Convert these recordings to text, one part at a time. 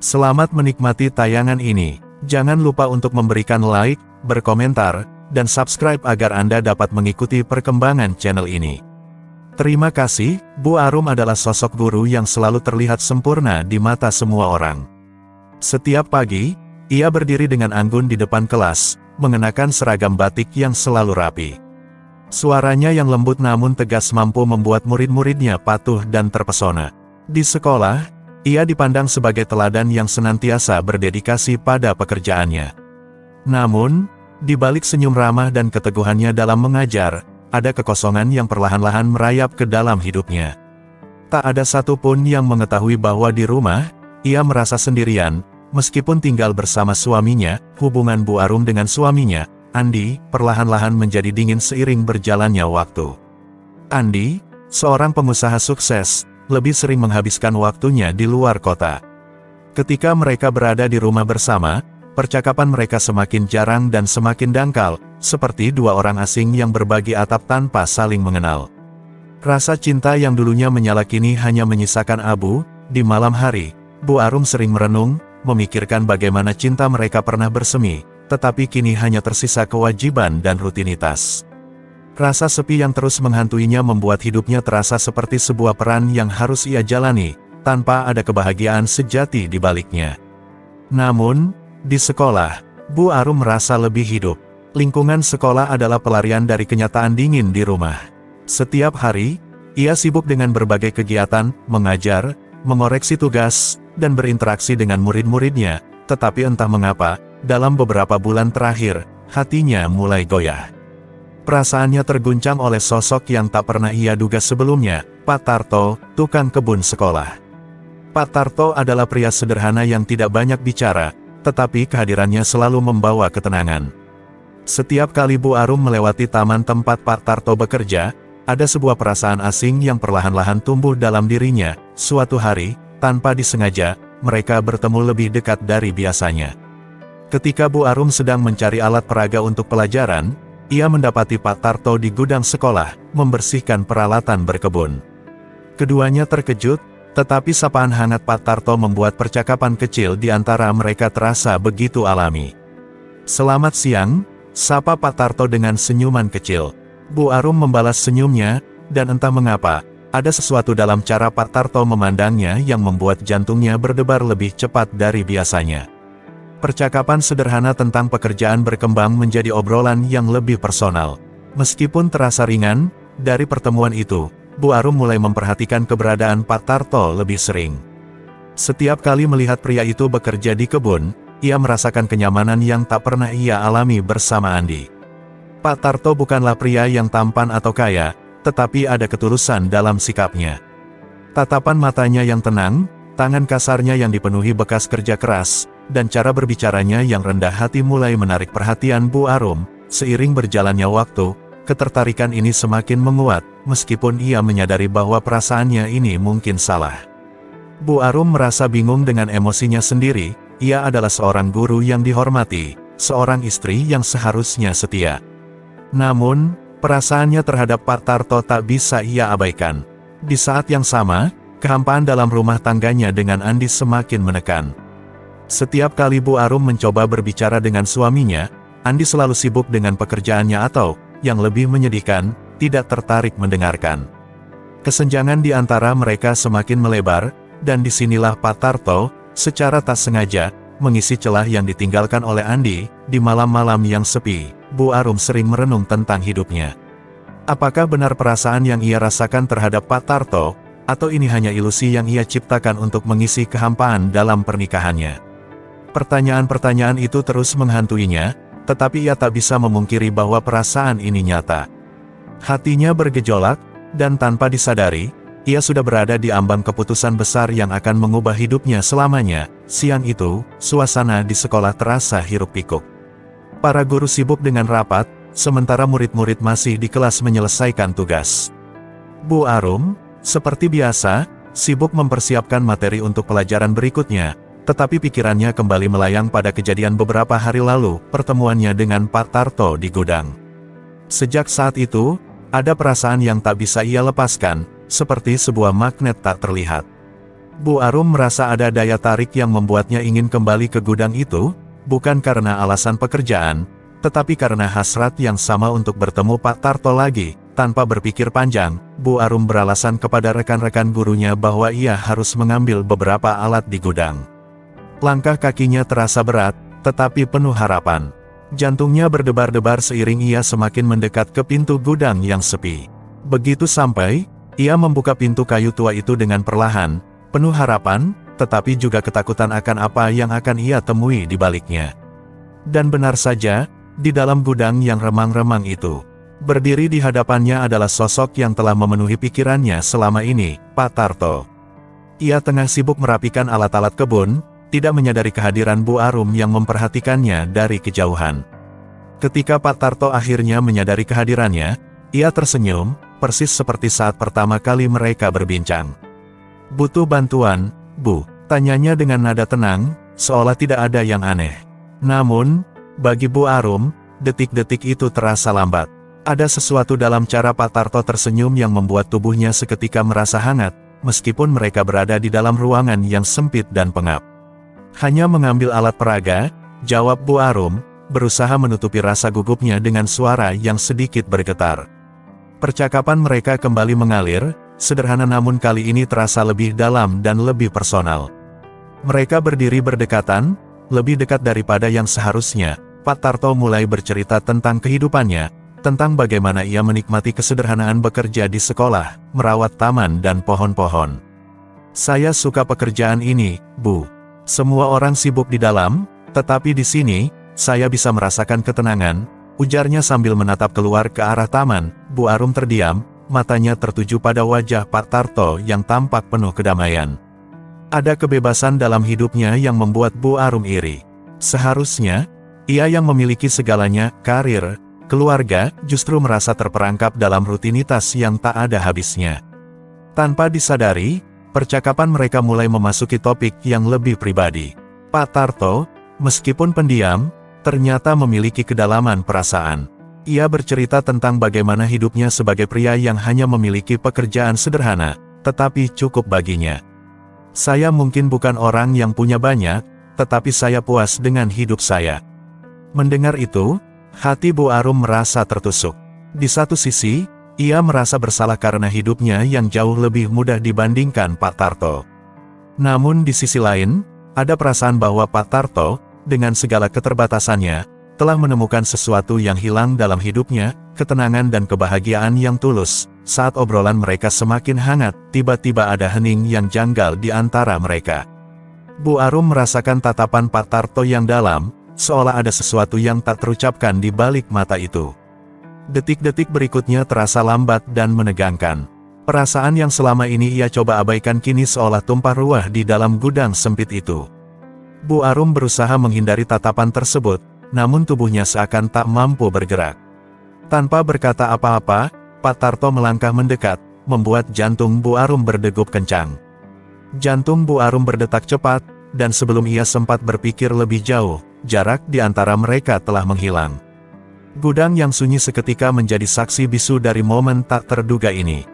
Selamat menikmati tayangan ini. Jangan lupa untuk memberikan like, berkomentar, dan subscribe agar Anda dapat mengikuti perkembangan channel ini. Terima kasih. Bu Arum adalah sosok guru yang selalu terlihat sempurna di mata semua orang. Setiap pagi, ia berdiri dengan anggun di depan kelas, mengenakan seragam batik yang selalu rapi. Suaranya yang lembut namun tegas mampu membuat murid-muridnya patuh dan terpesona. Di sekolah, ia dipandang sebagai teladan yang senantiasa berdedikasi pada pekerjaannya. Namun, di balik senyum ramah dan keteguhannya dalam mengajar, ada kekosongan yang perlahan-lahan merayap ke dalam hidupnya. Tak ada satupun yang mengetahui bahwa di rumah, ia merasa sendirian, meskipun tinggal bersama suaminya. Hubungan Bu Arum dengan suaminya, Andi, perlahan-lahan menjadi dingin seiring berjalannya waktu. Andi, seorang pengusaha sukses, lebih sering menghabiskan waktunya di luar kota. Ketika mereka berada di rumah bersama, percakapan mereka semakin jarang dan semakin dangkal, seperti dua orang asing yang berbagi atap tanpa saling mengenal. Rasa cinta yang dulunya menyala kini hanya menyisakan abu. Di malam hari, Bu Arum sering merenung, memikirkan bagaimana cinta mereka pernah bersemi, tetapi kini hanya tersisa kewajiban dan rutinitas. Rasa sepi yang terus menghantuinya membuat hidupnya terasa seperti sebuah peran yang harus ia jalani, tanpa ada kebahagiaan sejati di baliknya. Namun, di sekolah, Bu Arum merasa lebih hidup. Lingkungan sekolah adalah pelarian dari kenyataan dingin di rumah. Setiap hari, ia sibuk dengan berbagai kegiatan, mengajar, mengoreksi tugas, dan berinteraksi dengan murid-muridnya, tetapi entah mengapa, dalam beberapa bulan terakhir, hatinya mulai goyah. Perasaannya terguncang oleh sosok yang tak pernah ia duga sebelumnya, Pak Tarto, tukang kebun sekolah. Pak Tarto adalah pria sederhana yang tidak banyak bicara, tetapi kehadirannya selalu membawa ketenangan. Setiap kali Bu Arum melewati taman tempat Pak Tarto bekerja, ada sebuah perasaan asing yang perlahan-lahan tumbuh dalam dirinya. Suatu hari, tanpa disengaja, mereka bertemu lebih dekat dari biasanya. Ketika Bu Arum sedang mencari alat peraga untuk pelajaran, ia mendapati Pak Tarto di gudang sekolah, membersihkan peralatan berkebun. Keduanya terkejut, tetapi sapaan hangat Pak Tarto membuat percakapan kecil di antara mereka terasa begitu alami. "Selamat siang," sapa Pak Tarto dengan senyuman kecil. Bu Arum membalas senyumnya, dan entah mengapa, ada sesuatu dalam cara Pak Tarto memandangnya yang membuat jantungnya berdebar lebih cepat dari biasanya. Percakapan sederhana tentang pekerjaan berkembang menjadi obrolan yang lebih personal. Meskipun terasa ringan, dari pertemuan itu, Bu Arum mulai memperhatikan keberadaan Pak Tarto lebih sering. Setiap kali melihat pria itu bekerja di kebun, ia merasakan kenyamanan yang tak pernah ia alami bersama Andi. Pak Tarto bukanlah pria yang tampan atau kaya, tetapi ada ketulusan dalam sikapnya. Tatapan matanya yang tenang, tangan kasarnya yang dipenuhi bekas kerja keras, dan cara berbicaranya yang rendah hati mulai menarik perhatian Bu Arum. Seiring berjalannya waktu, ketertarikan ini semakin menguat, meskipun ia menyadari bahwa perasaannya ini mungkin salah. Bu Arum merasa bingung dengan emosinya sendiri. Ia adalah seorang guru yang dihormati, seorang istri yang seharusnya setia. Namun, perasaannya terhadap Pak Tarto tak bisa ia abaikan. Di saat yang sama, kehampaan dalam rumah tangganya dengan Andi semakin menekan. Setiap kali Bu Arum mencoba berbicara dengan suaminya, Andi selalu sibuk dengan pekerjaannya atau, yang lebih menyedihkan, tidak tertarik mendengarkan. Kesenjangan di antara mereka semakin melebar, dan disinilah Pak Tarto, secara tak sengaja, mengisi celah yang ditinggalkan oleh Andi. Di malam-malam yang sepi, Bu Arum sering merenung tentang hidupnya. Apakah benar perasaan yang ia rasakan terhadap Pak Tarto, atau ini hanya ilusi yang ia ciptakan untuk mengisi kehampaan dalam pernikahannya? Pertanyaan-pertanyaan itu terus menghantuinya, tetapi ia tak bisa memungkiri bahwa perasaan ini nyata. Hatinya bergejolak, dan tanpa disadari, ia sudah berada di ambang keputusan besar yang akan mengubah hidupnya selamanya. Siang itu, suasana di sekolah terasa hiruk-pikuk. Para guru sibuk dengan rapat, sementara murid-murid masih di kelas menyelesaikan tugas. Bu Arum, seperti biasa, sibuk mempersiapkan materi untuk pelajaran berikutnya, tetapi pikirannya kembali melayang pada kejadian beberapa hari lalu, pertemuannya dengan Pak Tarto di gudang. Sejak saat itu, ada perasaan yang tak bisa ia lepaskan, seperti sebuah magnet tak terlihat. Bu Arum merasa ada daya tarik yang membuatnya ingin kembali ke gudang itu, bukan karena alasan pekerjaan, tetapi karena hasrat yang sama untuk bertemu Pak Tarto lagi. Tanpa berpikir panjang, Bu Arum beralasan kepada rekan-rekan gurunya bahwa ia harus mengambil beberapa alat di gudang. Langkah kakinya terasa berat, tetapi penuh harapan. Jantungnya berdebar-debar seiring ia semakin mendekat ke pintu gudang yang sepi. Begitu sampai, ia membuka pintu kayu tua itu dengan perlahan, penuh harapan, tetapi juga ketakutan akan apa yang akan ia temui di baliknya. Dan benar saja, di dalam gudang yang remang-remang itu, berdiri di hadapannya adalah sosok yang telah memenuhi pikirannya selama ini, Pak Tarto. Ia tengah sibuk merapikan alat-alat kebun, tidak menyadari kehadiran Bu Arum yang memperhatikannya dari kejauhan. Ketika Pak Tarto akhirnya menyadari kehadirannya, ia tersenyum, persis seperti saat pertama kali mereka berbincang. "Butuh bantuan, Bu?" tanyanya dengan nada tenang, seolah tidak ada yang aneh. Namun, bagi Bu Arum, detik-detik itu terasa lambat. Ada sesuatu dalam cara Pak Tarto tersenyum yang membuat tubuhnya seketika merasa hangat, meskipun mereka berada di dalam ruangan yang sempit dan pengap. "Hanya mengambil alat peraga," jawab Bu Arum, berusaha menutupi rasa gugupnya dengan suara yang sedikit bergetar. Percakapan mereka kembali mengalir, sederhana namun kali ini terasa lebih dalam dan lebih personal. Mereka berdiri berdekatan, lebih dekat daripada yang seharusnya. Pak Tarto mulai bercerita tentang kehidupannya, tentang bagaimana ia menikmati kesederhanaan bekerja di sekolah, merawat taman dan pohon-pohon. "Saya suka pekerjaan ini, Bu. Semua orang sibuk di dalam, tetapi di sini, saya bisa merasakan ketenangan," ujarnya sambil menatap keluar ke arah taman. Bu Arum terdiam, matanya tertuju pada wajah Pak Tarto yang tampak penuh kedamaian. Ada kebebasan dalam hidupnya yang membuat Bu Arum iri. Seharusnya, ia yang memiliki segalanya, karir, keluarga, justru merasa terperangkap dalam rutinitas yang tak ada habisnya. Tanpa disadari, percakapan mereka mulai memasuki topik yang lebih pribadi. Pak Tarto, meskipun pendiam, ternyata memiliki kedalaman perasaan. Ia bercerita tentang bagaimana hidupnya sebagai pria yang hanya memiliki pekerjaan sederhana, tetapi cukup baginya. "Saya mungkin bukan orang yang punya banyak, tetapi saya puas dengan hidup saya." Mendengar itu, hati Bu Arum merasa tertusuk. Di satu sisi, ia merasa bersalah karena hidupnya yang jauh lebih mudah dibandingkan Pak Tarto. Namun di sisi lain, ada perasaan bahwa Pak Tarto, dengan segala keterbatasannya, telah menemukan sesuatu yang hilang dalam hidupnya, ketenangan dan kebahagiaan yang tulus. Saat obrolan mereka semakin hangat, tiba-tiba ada hening yang janggal di antara mereka. Bu Arum merasakan tatapan Pak Tarto yang dalam, seolah ada sesuatu yang tak terucapkan di balik mata itu. Detik-detik berikutnya terasa lambat dan menegangkan. Perasaan yang selama ini ia coba abaikan kini seolah tumpah ruah di dalam gudang sempit itu. Bu Arum berusaha menghindari tatapan tersebut, namun tubuhnya seakan tak mampu bergerak. Tanpa berkata apa-apa, Pak Tarto melangkah mendekat, membuat jantung Bu Arum berdegup kencang. Jantung Bu Arum berdetak cepat, dan sebelum ia sempat berpikir lebih jauh, jarak di antara mereka telah menghilang. Gudang yang sunyi seketika menjadi saksi bisu dari momen tak terduga ini.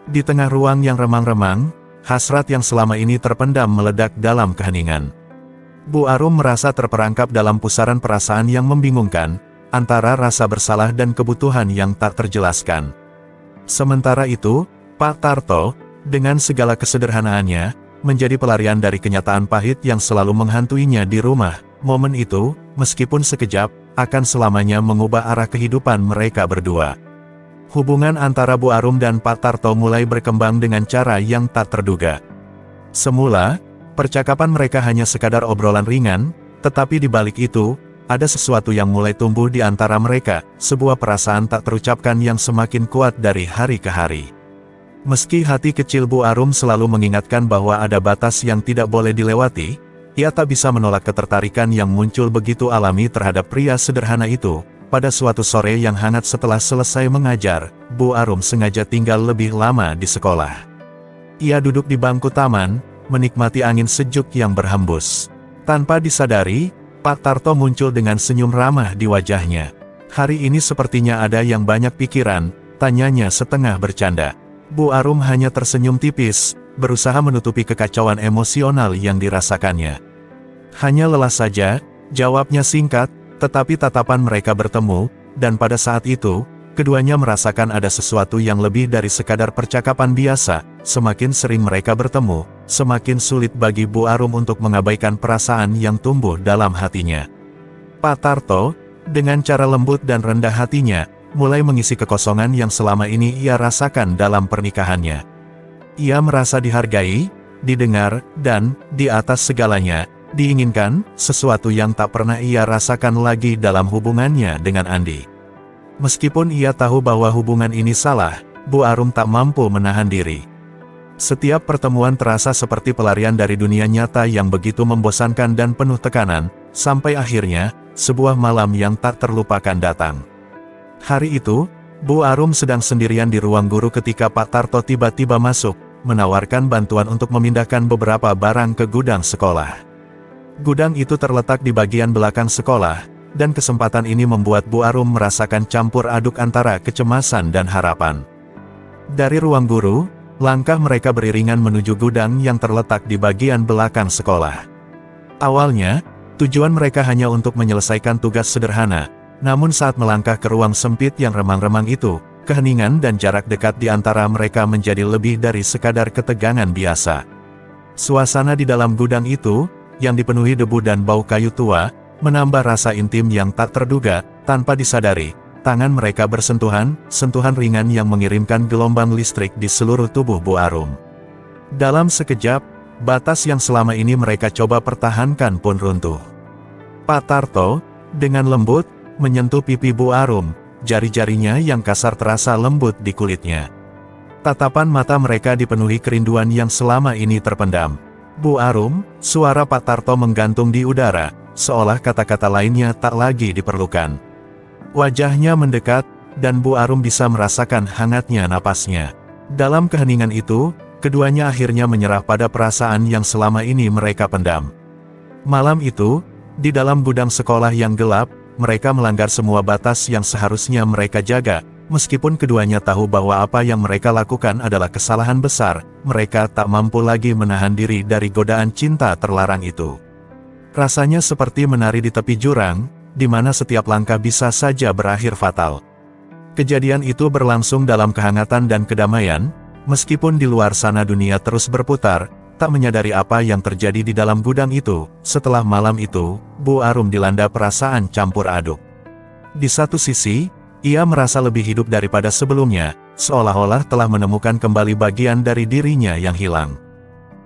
Di tengah ruang yang remang-remang, hasrat yang selama ini terpendam meledak dalam keheningan. Bu Arum merasa terperangkap dalam pusaran perasaan yang membingungkan, antara rasa bersalah dan kebutuhan yang tak terjelaskan. Sementara itu, Pak Tarto, dengan segala kesederhanaannya, menjadi pelarian dari kenyataan pahit yang selalu menghantuinya di rumah. Momen itu, meskipun sekejap, akan selamanya mengubah arah kehidupan mereka berdua. Hubungan antara Bu Arum dan Pak Tarto mulai berkembang dengan cara yang tak terduga. Semula, percakapan mereka hanya sekadar obrolan ringan, tetapi di balik itu, ada sesuatu yang mulai tumbuh di antara mereka, sebuah perasaan tak terucapkan yang semakin kuat dari hari ke hari. Meski hati kecil Bu Arum selalu mengingatkan bahwa ada batas yang tidak boleh dilewati, ia tak bisa menolak ketertarikan yang muncul begitu alami terhadap pria sederhana itu. Pada suatu sore yang hangat setelah selesai mengajar, Bu Arum sengaja tinggal lebih lama di sekolah. Ia duduk di bangku taman, menikmati angin sejuk yang berhembus. Tanpa disadari, Pak Tarto muncul dengan senyum ramah di wajahnya. "Hari ini sepertinya ada yang banyak pikiran," tanyanya setengah bercanda. Bu Arum hanya tersenyum tipis, berusaha menutupi kekacauan emosional yang dirasakannya. "Hanya lelah saja," jawabnya singkat, tetapi tatapan mereka bertemu, dan pada saat itu, keduanya merasakan ada sesuatu yang lebih dari sekadar percakapan biasa. Semakin sering mereka bertemu, semakin sulit bagi Bu Arum untuk mengabaikan perasaan yang tumbuh dalam hatinya. Pak Tarto, dengan cara lembut dan rendah hatinya, mulai mengisi kekosongan yang selama ini ia rasakan dalam pernikahannya. Ia merasa dihargai, didengar, dan, di atas segalanya, diinginkan, sesuatu yang tak pernah ia rasakan lagi dalam hubungannya dengan Andi. Meskipun ia tahu bahwa hubungan ini salah, Bu Arum tak mampu menahan diri. Setiap pertemuan terasa seperti pelarian dari dunia nyata yang begitu membosankan dan penuh tekanan, sampai akhirnya, sebuah malam yang tak terlupakan datang. Hari itu, Bu Arum sedang sendirian di ruang guru ketika Pak Tarto tiba-tiba masuk, menawarkan bantuan untuk memindahkan beberapa barang ke gudang sekolah. Gudang itu terletak di bagian belakang sekolah, dan kesempatan ini membuat Bu Arum merasakan campur aduk antara kecemasan dan harapan. Dari ruang guru, langkah mereka beriringan menuju gudang yang terletak di bagian belakang sekolah. Awalnya, tujuan mereka hanya untuk menyelesaikan tugas sederhana, namun saat melangkah ke ruang sempit yang remang-remang itu, keheningan dan jarak dekat di antara mereka menjadi lebih dari sekadar ketegangan biasa. Suasana di dalam gudang itu, yang dipenuhi debu dan bau kayu tua, menambah rasa intim yang tak terduga. Tanpa disadari, tangan mereka bersentuhan, sentuhan ringan yang mengirimkan gelombang listrik di seluruh tubuh Bu Arum. Dalam sekejap, batas yang selama ini mereka coba pertahankan pun runtuh. Pak Tarto, dengan lembut, menyentuh pipi Bu Arum, jari-jarinya yang kasar terasa lembut di kulitnya. Tatapan mata mereka dipenuhi kerinduan yang selama ini terpendam. "Bu Arum," suara Pak Tarto menggantung di udara, seolah kata-kata lainnya tak lagi diperlukan. Wajahnya mendekat, dan Bu Arum bisa merasakan hangatnya napasnya. Dalam keheningan itu, keduanya akhirnya menyerah pada perasaan yang selama ini mereka pendam. Malam itu, di dalam gudang sekolah yang gelap, mereka melanggar semua batas yang seharusnya mereka jaga. Meskipun keduanya tahu bahwa apa yang mereka lakukan adalah kesalahan besar, mereka tak mampu lagi menahan diri dari godaan cinta terlarang itu. Rasanya seperti menari di tepi jurang, di mana setiap langkah bisa saja berakhir fatal. Kejadian itu berlangsung dalam kehangatan dan kedamaian, meskipun di luar sana dunia terus berputar, tak menyadari apa yang terjadi di dalam gudang itu. Setelah malam itu, Bu Arum dilanda perasaan campur aduk. Di satu sisi, ia merasa lebih hidup daripada sebelumnya, seolah-olah telah menemukan kembali bagian dari dirinya yang hilang.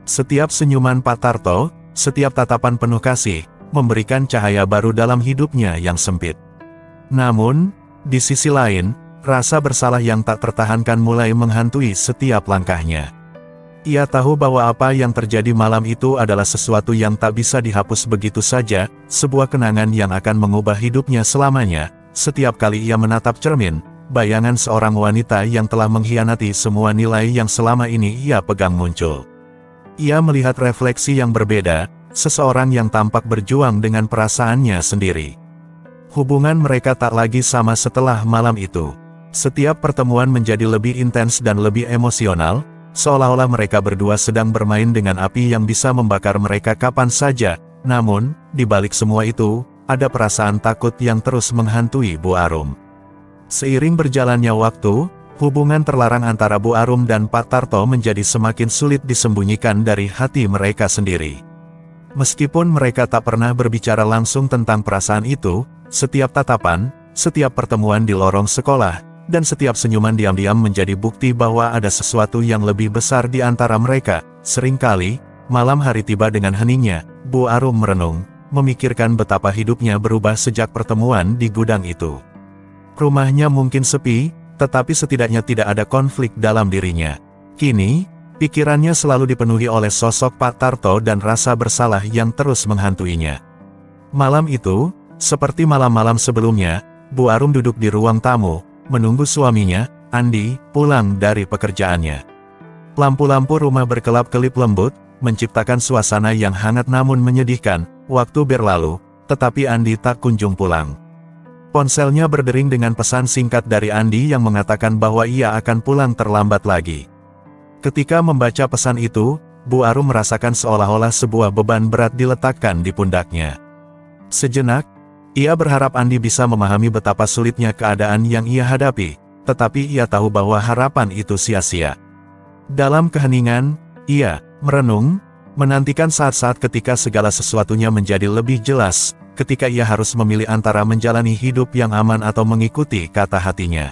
Setiap senyuman Pak Tarto, setiap tatapan penuh kasih, memberikan cahaya baru dalam hidupnya yang sempit. Namun, di sisi lain, rasa bersalah yang tak tertahankan mulai menghantui setiap langkahnya. Ia tahu bahwa apa yang terjadi malam itu adalah sesuatu yang tak bisa dihapus begitu saja, sebuah kenangan yang akan mengubah hidupnya selamanya. Setiap kali ia menatap cermin, bayangan seorang wanita yang telah mengkhianati semua nilai yang selama ini ia pegang muncul. Ia melihat refleksi yang berbeda, seseorang yang tampak berjuang dengan perasaannya sendiri. Hubungan mereka tak lagi sama setelah malam itu. Setiap pertemuan menjadi lebih intens dan lebih emosional, seolah-olah mereka berdua sedang bermain dengan api yang bisa membakar mereka kapan saja. Namun, di balik semua itu, ada perasaan takut yang terus menghantui Bu Arum. Seiring berjalannya waktu, hubungan terlarang antara Bu Arum dan Pak Tarto menjadi semakin sulit disembunyikan dari hati mereka sendiri. Meskipun mereka tak pernah berbicara langsung tentang perasaan itu, setiap tatapan, setiap pertemuan di lorong sekolah, dan setiap senyuman diam-diam menjadi bukti bahwa ada sesuatu yang lebih besar di antara mereka. Seringkali, malam hari tiba dengan heningnya, Bu Arum merenung, memikirkan betapa hidupnya berubah sejak pertemuan di gudang itu. Rumahnya mungkin sepi, tetapi setidaknya tidak ada konflik dalam dirinya. Kini, pikirannya selalu dipenuhi oleh sosok Pak Tarto dan rasa bersalah yang terus menghantuinya. Malam itu, seperti malam-malam sebelumnya, Bu Arum duduk di ruang tamu, menunggu suaminya, Andi, pulang dari pekerjaannya. Lampu-lampu rumah berkelap-kelip lembut, menciptakan suasana yang hangat namun menyedihkan. Waktu berlalu, tetapi Andi tak kunjung pulang. Ponselnya berdering dengan pesan singkat dari Andi yang mengatakan bahwa ia akan pulang terlambat lagi. Ketika membaca pesan itu, Bu Arum merasakan seolah-olah sebuah beban berat diletakkan di pundaknya. Sejenak, ia berharap Andi bisa memahami betapa sulitnya keadaan yang ia hadapi, tetapi ia tahu bahwa harapan itu sia-sia. Dalam keheningan, ia merenung, menantikan saat-saat ketika segala sesuatunya menjadi lebih jelas, ketika ia harus memilih antara menjalani hidup yang aman atau mengikuti kata hatinya.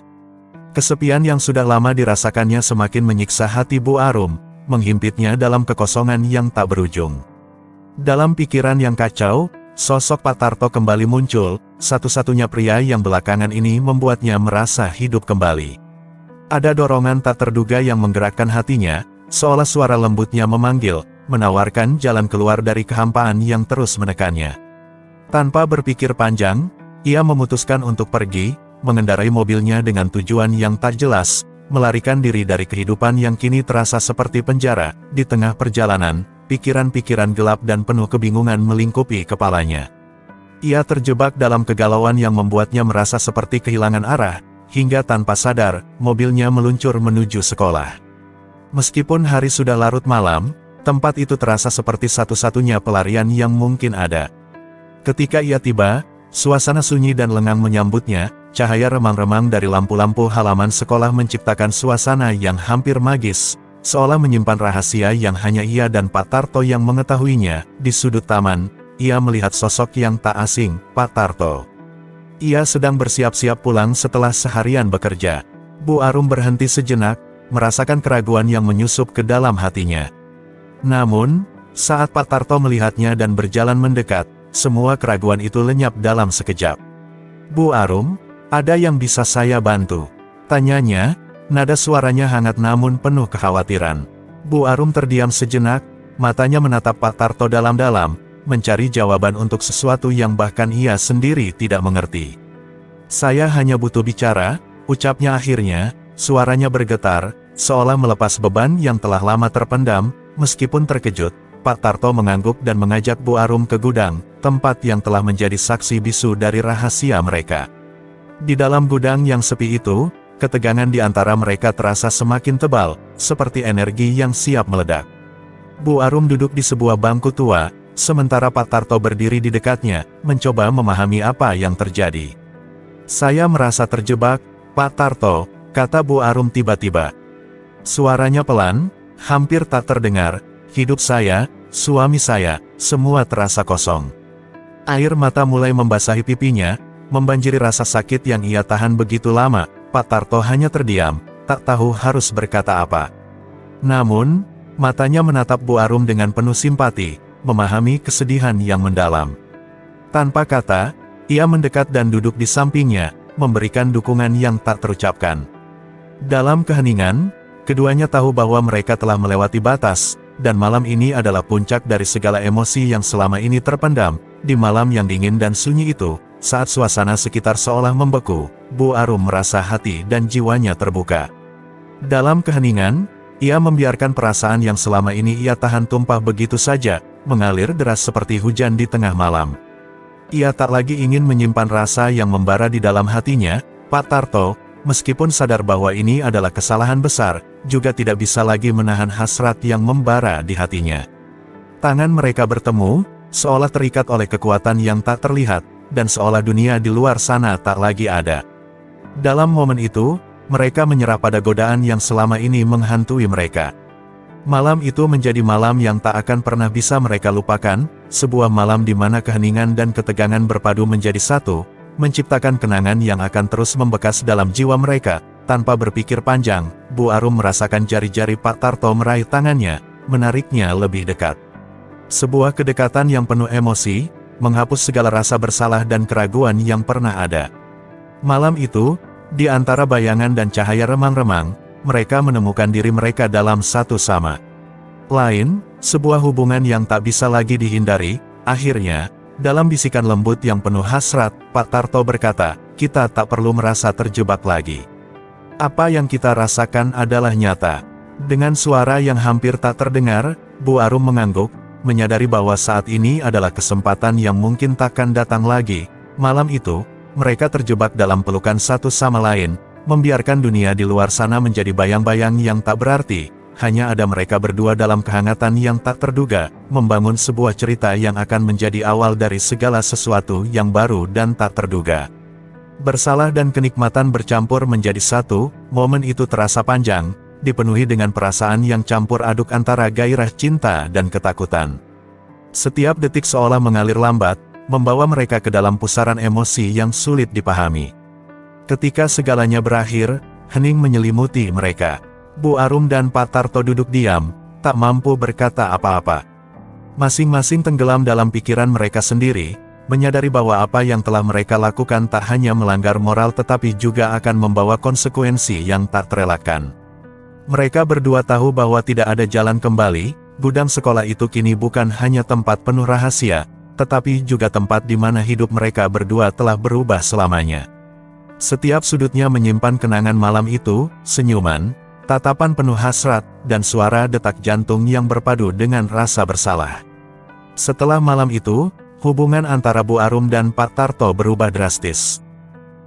Kesepian yang sudah lama dirasakannya semakin menyiksa hati Bu Arum, menghimpitnya dalam kekosongan yang tak berujung. Dalam pikiran yang kacau, sosok Pak Tarto kembali muncul, satu-satunya pria yang belakangan ini membuatnya merasa hidup kembali. Ada dorongan tak terduga yang menggerakkan hatinya, seolah suara lembutnya memanggil, menawarkan jalan keluar dari kehampaan yang terus menekannya. Tanpa berpikir panjang, ia memutuskan untuk pergi, mengendarai mobilnya dengan tujuan yang tak jelas, melarikan diri dari kehidupan yang kini terasa seperti penjara. Di tengah perjalanan, pikiran-pikiran gelap dan penuh kebingungan melingkupi kepalanya. Ia terjebak dalam kegalauan yang membuatnya merasa seperti kehilangan arah, hingga tanpa sadar, mobilnya meluncur menuju sekolah. Meskipun hari sudah larut malam, tempat itu terasa seperti satu-satunya pelarian yang mungkin ada. Ketika ia tiba, suasana sunyi dan lengang menyambutnya, cahaya remang-remang dari lampu-lampu halaman sekolah menciptakan suasana yang hampir magis, seolah menyimpan rahasia yang hanya ia dan Pak Tarto yang mengetahuinya. Di sudut taman, ia melihat sosok yang tak asing, Pak Tarto. Ia sedang bersiap-siap pulang setelah seharian bekerja. Bu Arum berhenti sejenak, merasakan keraguan yang menyusup ke dalam hatinya. Namun, saat Pak Tarto melihatnya dan berjalan mendekat, semua keraguan itu lenyap dalam sekejap. "Bu Arum, ada yang bisa saya bantu?" tanyanya, nada suaranya hangat namun penuh kekhawatiran. Bu Arum terdiam sejenak, matanya menatap Pak Tarto dalam-dalam, mencari jawaban untuk sesuatu yang bahkan ia sendiri tidak mengerti. "Saya hanya butuh bicara," ucapnya akhirnya, suaranya bergetar, seolah melepas beban yang telah lama terpendam. Meskipun terkejut, Pak Tarto mengangguk dan mengajak Bu Arum ke gudang, tempat yang telah menjadi saksi bisu dari rahasia mereka. Di dalam gudang yang sepi itu, ketegangan di antara mereka terasa semakin tebal, seperti energi yang siap meledak. Bu Arum duduk di sebuah bangku tua, sementara Pak Tarto berdiri di dekatnya, mencoba memahami apa yang terjadi. "Saya merasa terjebak, Pak Tarto," kata Bu Arum tiba-tiba. Suaranya pelan, hampir tak terdengar. "Hidup saya, suami saya, semua terasa kosong." Air mata mulai membasahi pipinya, membanjiri rasa sakit yang ia tahan begitu lama. Pak Tarto hanya terdiam, tak tahu harus berkata apa. Namun, matanya menatap Bu Arum dengan penuh simpati, memahami kesedihan yang mendalam. Tanpa kata, ia mendekat dan duduk di sampingnya, memberikan dukungan yang tak terucapkan. Dalam keheningan, keduanya tahu bahwa mereka telah melewati batas, dan malam ini adalah puncak dari segala emosi yang selama ini terpendam. Di malam yang dingin dan sunyi itu, saat suasana sekitar seolah membeku, Bu Arum merasa hati dan jiwanya terbuka. Dalam keheningan, ia membiarkan perasaan yang selama ini ia tahan tumpah begitu saja, mengalir deras seperti hujan di tengah malam. Ia tak lagi ingin menyimpan rasa yang membara di dalam hatinya. Pak Tarto, meskipun sadar bahwa ini adalah kesalahan besar, juga tidak bisa lagi menahan hasrat yang membara di hatinya. Tangan mereka bertemu, seolah terikat oleh kekuatan yang tak terlihat, dan seolah dunia di luar sana tak lagi ada. Dalam momen itu, mereka menyerah pada godaan yang selama ini menghantui mereka. Malam itu menjadi malam yang tak akan pernah bisa mereka lupakan, sebuah malam di mana keheningan dan ketegangan berpadu menjadi satu, menciptakan kenangan yang akan terus membekas dalam jiwa mereka. Tanpa berpikir panjang, Bu Arum merasakan jari-jari Pak Tarto meraih tangannya, menariknya lebih dekat. Sebuah kedekatan yang penuh emosi, menghapus segala rasa bersalah dan keraguan yang pernah ada. Malam itu, di antara bayangan dan cahaya remang-remang, mereka menemukan diri mereka dalam satu sama lain, sebuah hubungan yang tak bisa lagi dihindari. Akhirnya, dalam bisikan lembut yang penuh hasrat, Pak Tarto berkata, "Kita tak perlu merasa terjebak lagi. Apa yang kita rasakan adalah nyata." Dengan suara yang hampir tak terdengar, Bu Arum mengangguk, menyadari bahwa saat ini adalah kesempatan yang mungkin takkan datang lagi. Malam itu, mereka terjebak dalam pelukan satu sama lain, membiarkan dunia di luar sana menjadi bayang-bayang yang tak berarti. hanya ada mereka berdua dalam kehangatan yang tak terduga, membangun sebuah cerita yang akan menjadi awal dari segala sesuatu yang baru dan tak terduga. Bersalah dan kenikmatan bercampur menjadi satu, momen itu terasa panjang, dipenuhi dengan perasaan yang campur aduk antara gairah cinta dan ketakutan. Setiap detik seolah mengalir lambat, membawa mereka ke dalam pusaran emosi yang sulit dipahami. Ketika segalanya berakhir, hening menyelimuti mereka. Bu Arum dan Pak Tarto duduk diam, tak mampu berkata apa-apa. Masing-masing tenggelam dalam pikiran mereka sendiri, menyadari bahwa apa yang telah mereka lakukan tak hanya melanggar moral tetapi juga akan membawa konsekuensi yang tak terelakkan. Mereka berdua tahu bahwa tidak ada jalan kembali, gudang sekolah itu kini bukan hanya tempat penuh rahasia, tetapi juga tempat di mana hidup mereka berdua telah berubah selamanya. Setiap sudutnya menyimpan kenangan malam itu, senyuman, tatapan penuh hasrat, dan suara detak jantung yang berpadu dengan rasa bersalah. Setelah malam itu, hubungan antara Bu Arum dan Pak Tarto berubah drastis.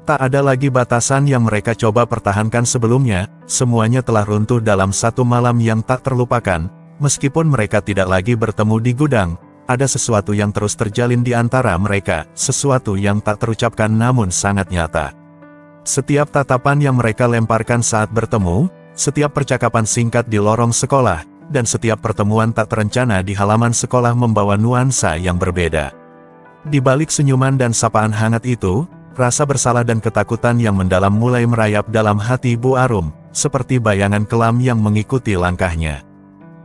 Tak ada lagi batasan yang mereka coba pertahankan sebelumnya, semuanya telah runtuh dalam satu malam yang tak terlupakan. Meskipun mereka tidak lagi bertemu di gudang, ada sesuatu yang terus terjalin di antara mereka, sesuatu yang tak terucapkan namun sangat nyata. Setiap tatapan yang mereka lemparkan saat bertemu, setiap percakapan singkat di lorong sekolah, dan setiap pertemuan tak terencana di halaman sekolah membawa nuansa yang berbeda. Di balik senyuman dan sapaan hangat itu, rasa bersalah dan ketakutan yang mendalam mulai merayap dalam hati Bu Arum, seperti bayangan kelam yang mengikuti langkahnya.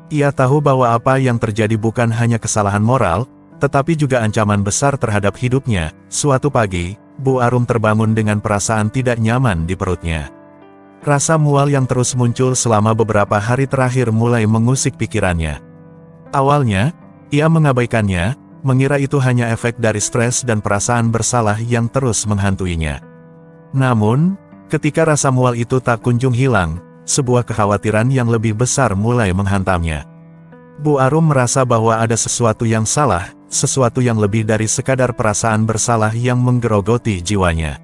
Ia tahu bahwa apa yang terjadi bukan hanya kesalahan moral, tetapi juga ancaman besar terhadap hidupnya. Suatu pagi, Bu Arum terbangun dengan perasaan tidak nyaman di perutnya. Rasa mual yang terus muncul selama beberapa hari terakhir mulai mengusik pikirannya. Awalnya, ia mengabaikannya, mengira itu hanya efek dari stres dan perasaan bersalah yang terus menghantuinya. Namun, ketika rasa mual itu tak kunjung hilang, sebuah kekhawatiran yang lebih besar mulai menghantamnya. Bu Arum merasa bahwa ada sesuatu yang salah, sesuatu yang lebih dari sekadar perasaan bersalah yang menggerogoti jiwanya.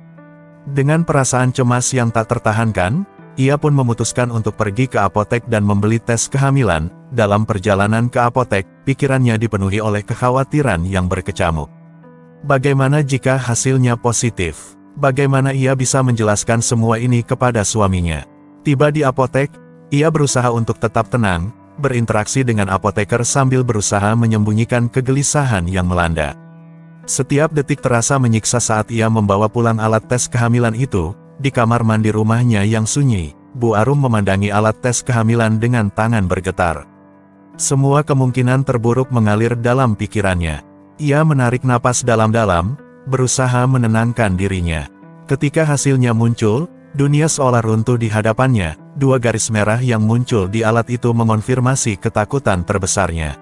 Dengan perasaan cemas yang tak tertahankan, ia pun memutuskan untuk pergi ke apotek dan membeli tes kehamilan. Dalam perjalanan ke apotek, pikirannya dipenuhi oleh kekhawatiran yang berkecamuk. Bagaimana jika hasilnya positif? Bagaimana ia bisa menjelaskan semua ini kepada suaminya? Tiba di apotek, ia berusaha untuk tetap tenang, berinteraksi dengan apoteker sambil berusaha menyembunyikan kegelisahan yang melanda. Setiap detik terasa menyiksa saat ia membawa pulang alat tes kehamilan itu. Di kamar mandi rumahnya yang sunyi, Bu Arum memandangi alat tes kehamilan dengan tangan bergetar. Semua kemungkinan terburuk mengalir dalam pikirannya. Ia menarik napas dalam-dalam, berusaha menenangkan dirinya. Ketika hasilnya muncul, dunia seolah runtuh di hadapannya. Dua garis merah yang muncul di alat itu mengonfirmasi ketakutan terbesarnya.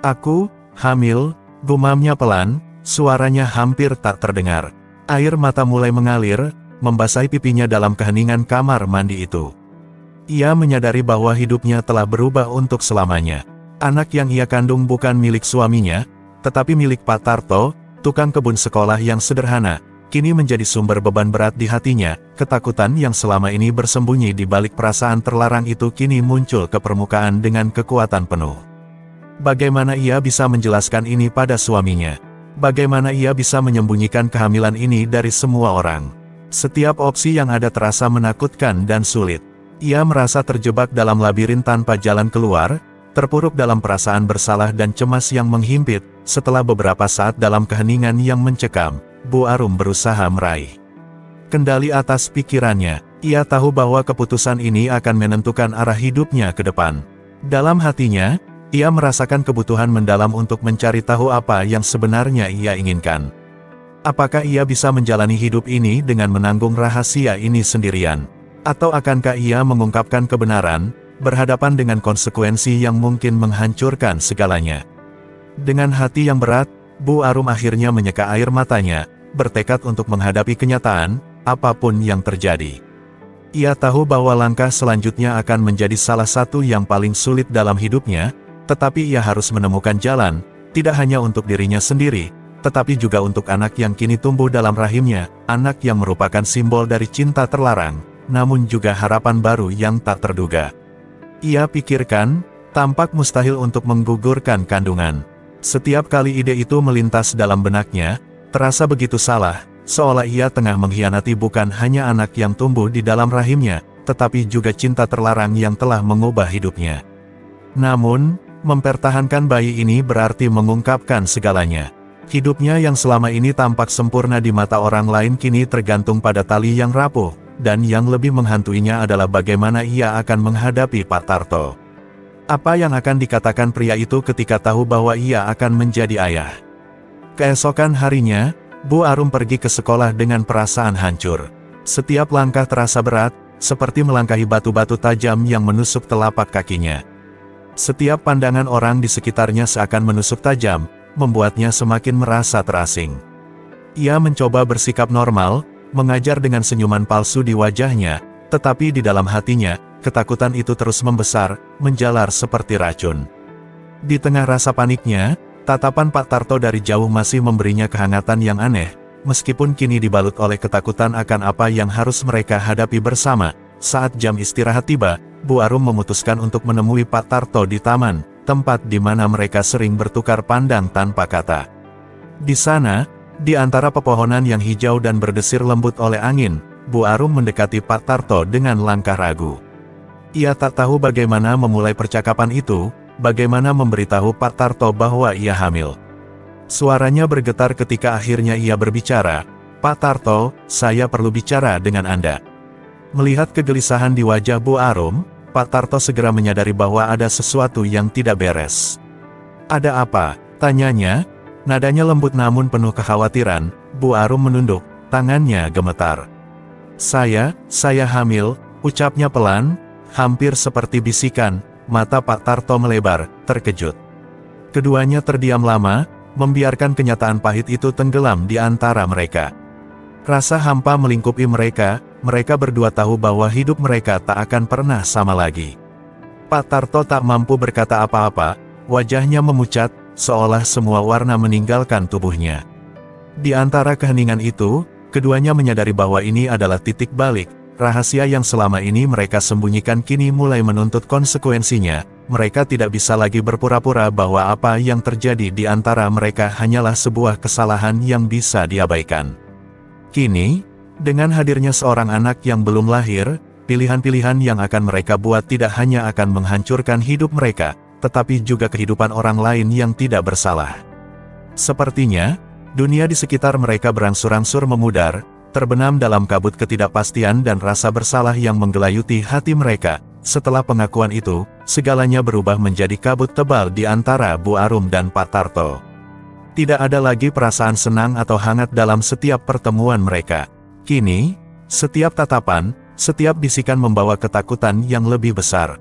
"Aku hamil," gumamnya pelan. Suaranya hampir tak terdengar. Air mata mulai mengalir, membasahi pipinya dalam keheningan kamar mandi itu. Ia menyadari bahwa hidupnya telah berubah untuk selamanya. Anak yang ia kandung bukan milik suaminya, tetapi milik Pak Tarto, tukang kebun sekolah yang sederhana, kini menjadi sumber beban berat di hatinya. Ketakutan yang selama ini bersembunyi di balik perasaan terlarang itu kini muncul ke permukaan dengan kekuatan penuh. Bagaimana ia bisa menjelaskan ini pada suaminya? Bagaimana ia bisa menyembunyikan kehamilan ini dari semua orang? Setiap opsi yang ada terasa menakutkan dan sulit. Ia merasa terjebak dalam labirin tanpa jalan keluar, terpuruk dalam perasaan bersalah dan cemas yang menghimpit. Setelah beberapa saat dalam keheningan yang mencekam, Bu Arum berusaha meraih kendali atas pikirannya. Ia tahu bahwa keputusan ini akan menentukan arah hidupnya ke depan. Dalam hatinya, ia merasakan kebutuhan mendalam untuk mencari tahu apa yang sebenarnya ia inginkan. Apakah ia bisa menjalani hidup ini dengan menanggung rahasia ini sendirian? Atau akankah ia mengungkapkan kebenaran, berhadapan dengan konsekuensi yang mungkin menghancurkan segalanya? Dengan hati yang berat, Bu Arum akhirnya menyeka air matanya, bertekad untuk menghadapi kenyataan, apapun yang terjadi. Ia tahu bahwa langkah selanjutnya akan menjadi salah satu yang paling sulit dalam hidupnya, tetapi ia harus menemukan jalan, tidak hanya untuk dirinya sendiri, tetapi juga untuk anak yang kini tumbuh dalam rahimnya, anak yang merupakan simbol dari cinta terlarang, namun juga harapan baru yang tak terduga. Ia pikirkan, tampak mustahil untuk menggugurkan kandungan. Setiap kali ide itu melintas dalam benaknya, terasa begitu salah, seolah ia tengah mengkhianati bukan hanya anak yang tumbuh di dalam rahimnya, tetapi juga cinta terlarang yang telah mengubah hidupnya. Namun, mempertahankan bayi ini berarti mengungkapkan segalanya. Hidupnya yang selama ini tampak sempurna di mata orang lain kini tergantung pada tali yang rapuh, dan yang lebih menghantuinya adalah bagaimana ia akan menghadapi Pak Tarto. Apa yang akan dikatakan pria itu ketika tahu bahwa ia akan menjadi ayah? Keesokan harinya, Bu Arum pergi ke sekolah dengan perasaan hancur. Setiap langkah terasa berat, seperti melangkahi batu-batu tajam yang menusuk telapak kakinya. Setiap pandangan orang di sekitarnya seakan menusuk tajam, membuatnya semakin merasa terasing. Ia mencoba bersikap normal, mengajar dengan senyuman palsu di wajahnya, tetapi di dalam hatinya, ketakutan itu terus membesar, menjalar seperti racun. Di tengah rasa paniknya, tatapan Pak Tarto dari jauh masih memberinya kehangatan yang aneh, meskipun kini dibalut oleh ketakutan akan apa yang harus mereka hadapi bersama. Saat jam istirahat tiba, Bu Arum memutuskan untuk menemui Pak Tarto di taman, tempat di mana mereka sering bertukar pandang tanpa kata. Di sana, di antara pepohonan yang hijau dan berdesir lembut oleh angin, Bu Arum mendekati Pak Tarto dengan langkah ragu. Ia tak tahu bagaimana memulai percakapan itu, bagaimana memberitahu Pak Tarto bahwa ia hamil. Suaranya bergetar ketika akhirnya ia berbicara, "Pak Tarto, saya perlu bicara dengan Anda." Melihat kegelisahan di wajah Bu Arum, Pak Tarto segera menyadari bahwa ada sesuatu yang tidak beres. "Ada apa?" tanyanya. Nadanya lembut namun penuh kekhawatiran. Bu Arum menunduk, tangannya gemetar. Saya hamil," ucapnya pelan, hampir seperti bisikan. Mata Pak Tarto melebar, terkejut. Keduanya terdiam lama, membiarkan kenyataan pahit itu tenggelam di antara mereka. Rasa hampa melingkupi mereka, mereka berdua tahu bahwa hidup mereka tak akan pernah sama lagi. Pak Tarto tak mampu berkata apa-apa, wajahnya memucat, seolah semua warna meninggalkan tubuhnya. Di antara keheningan itu, keduanya menyadari bahwa ini adalah titik balik. Rahasia yang selama ini mereka sembunyikan kini mulai menuntut konsekuensinya. Mereka tidak bisa lagi berpura-pura bahwa apa yang terjadi di antara mereka hanyalah sebuah kesalahan yang bisa diabaikan. Kini, dengan hadirnya seorang anak yang belum lahir, pilihan-pilihan yang akan mereka buat tidak hanya akan menghancurkan hidup mereka, tetapi juga kehidupan orang lain yang tidak bersalah. Sepertinya, dunia di sekitar mereka berangsur-angsur memudar, terbenam dalam kabut ketidakpastian dan rasa bersalah yang menggelayuti hati mereka. Setelah pengakuan itu, segalanya berubah menjadi kabut tebal di antara Bu Arum dan Pak Tarto. Tidak ada lagi perasaan senang atau hangat dalam setiap pertemuan mereka. Kini, setiap tatapan, setiap bisikan membawa ketakutan yang lebih besar.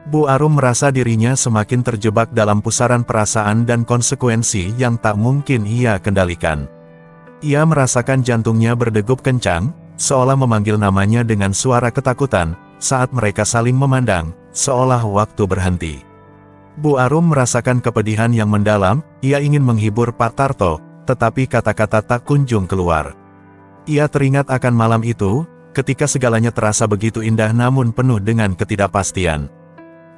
Bu Arum merasa dirinya semakin terjebak dalam pusaran perasaan dan konsekuensi yang tak mungkin ia kendalikan. Ia merasakan jantungnya berdegup kencang, seolah memanggil namanya dengan suara ketakutan. Saat mereka saling memandang, seolah waktu berhenti. Bu Arum merasakan kepedihan yang mendalam, ia ingin menghibur Pak Tarto, tetapi kata-kata tak kunjung keluar. Ia teringat akan malam itu, ketika segalanya terasa begitu indah namun penuh dengan ketidakpastian.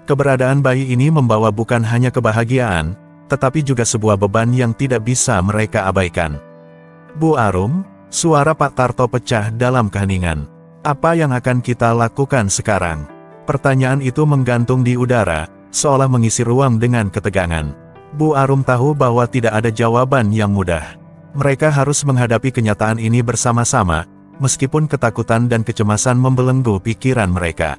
Keberadaan bayi ini membawa bukan hanya kebahagiaan, tetapi juga sebuah beban yang tidak bisa mereka abaikan. "Bu Arum," suara Pak Tarto pecah dalam keheningan. "Apa yang akan kita lakukan sekarang?" Pertanyaan itu menggantung di udara, seolah mengisi ruang dengan ketegangan. Bu Arum tahu bahwa tidak ada jawaban yang mudah. Mereka harus menghadapi kenyataan ini bersama-sama, meskipun ketakutan dan kecemasan membelenggu pikiran mereka.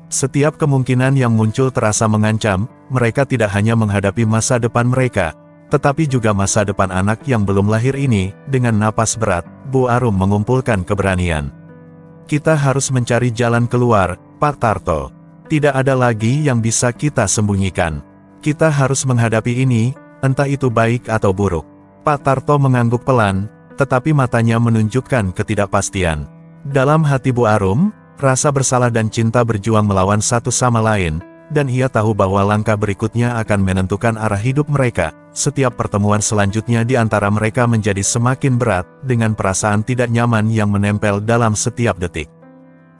Setiap kemungkinan yang muncul terasa mengancam, mereka tidak hanya menghadapi masa depan mereka, tetapi juga masa depan anak yang belum lahir ini. Dengan napas berat, Bu Arum mengumpulkan keberanian. "Kita harus mencari jalan keluar, Pak Tarto. Tidak ada lagi yang bisa kita sembunyikan. Kita harus menghadapi ini, entah itu baik atau buruk." Pak Tarto mengangguk pelan, tetapi matanya menunjukkan ketidakpastian. Dalam hati Bu Arum, rasa bersalah dan cinta berjuang melawan satu sama lain, dan ia tahu bahwa langkah berikutnya akan menentukan arah hidup mereka. Setiap pertemuan selanjutnya di antara mereka menjadi semakin berat, dengan perasaan tidak nyaman yang menempel dalam setiap detik.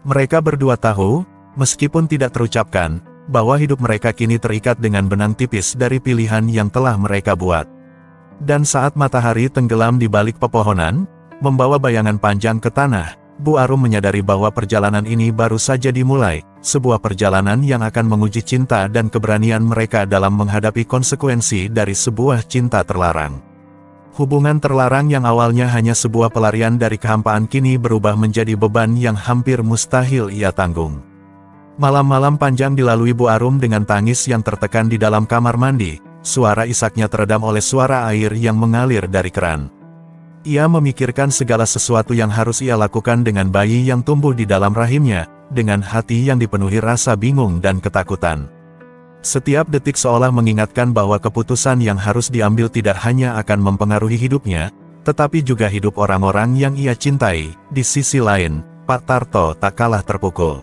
Mereka berdua tahu, meskipun tidak terucapkan, bahwa hidup mereka kini terikat dengan benang tipis dari pilihan yang telah mereka buat. Dan saat matahari tenggelam di balik pepohonan, membawa bayangan panjang ke tanah, Bu Arum menyadari bahwa perjalanan ini baru saja dimulai, sebuah perjalanan yang akan menguji cinta dan keberanian mereka dalam menghadapi konsekuensi dari sebuah cinta terlarang. Hubungan terlarang yang awalnya hanya sebuah pelarian dari kehampaan kini berubah menjadi beban yang hampir mustahil ia tanggung. Malam-malam panjang dilalui Bu Arum dengan tangis yang tertekan di dalam kamar mandi, suara isaknya teredam oleh suara air yang mengalir dari keran. Ia memikirkan segala sesuatu yang harus ia lakukan dengan bayi yang tumbuh di dalam rahimnya, dengan hati yang dipenuhi rasa bingung dan ketakutan. Setiap detik seolah mengingatkan bahwa keputusan yang harus diambil tidak hanya akan mempengaruhi hidupnya, tetapi juga hidup orang-orang yang ia cintai. Di sisi lain, Pak Tarto tak kalah terpukul.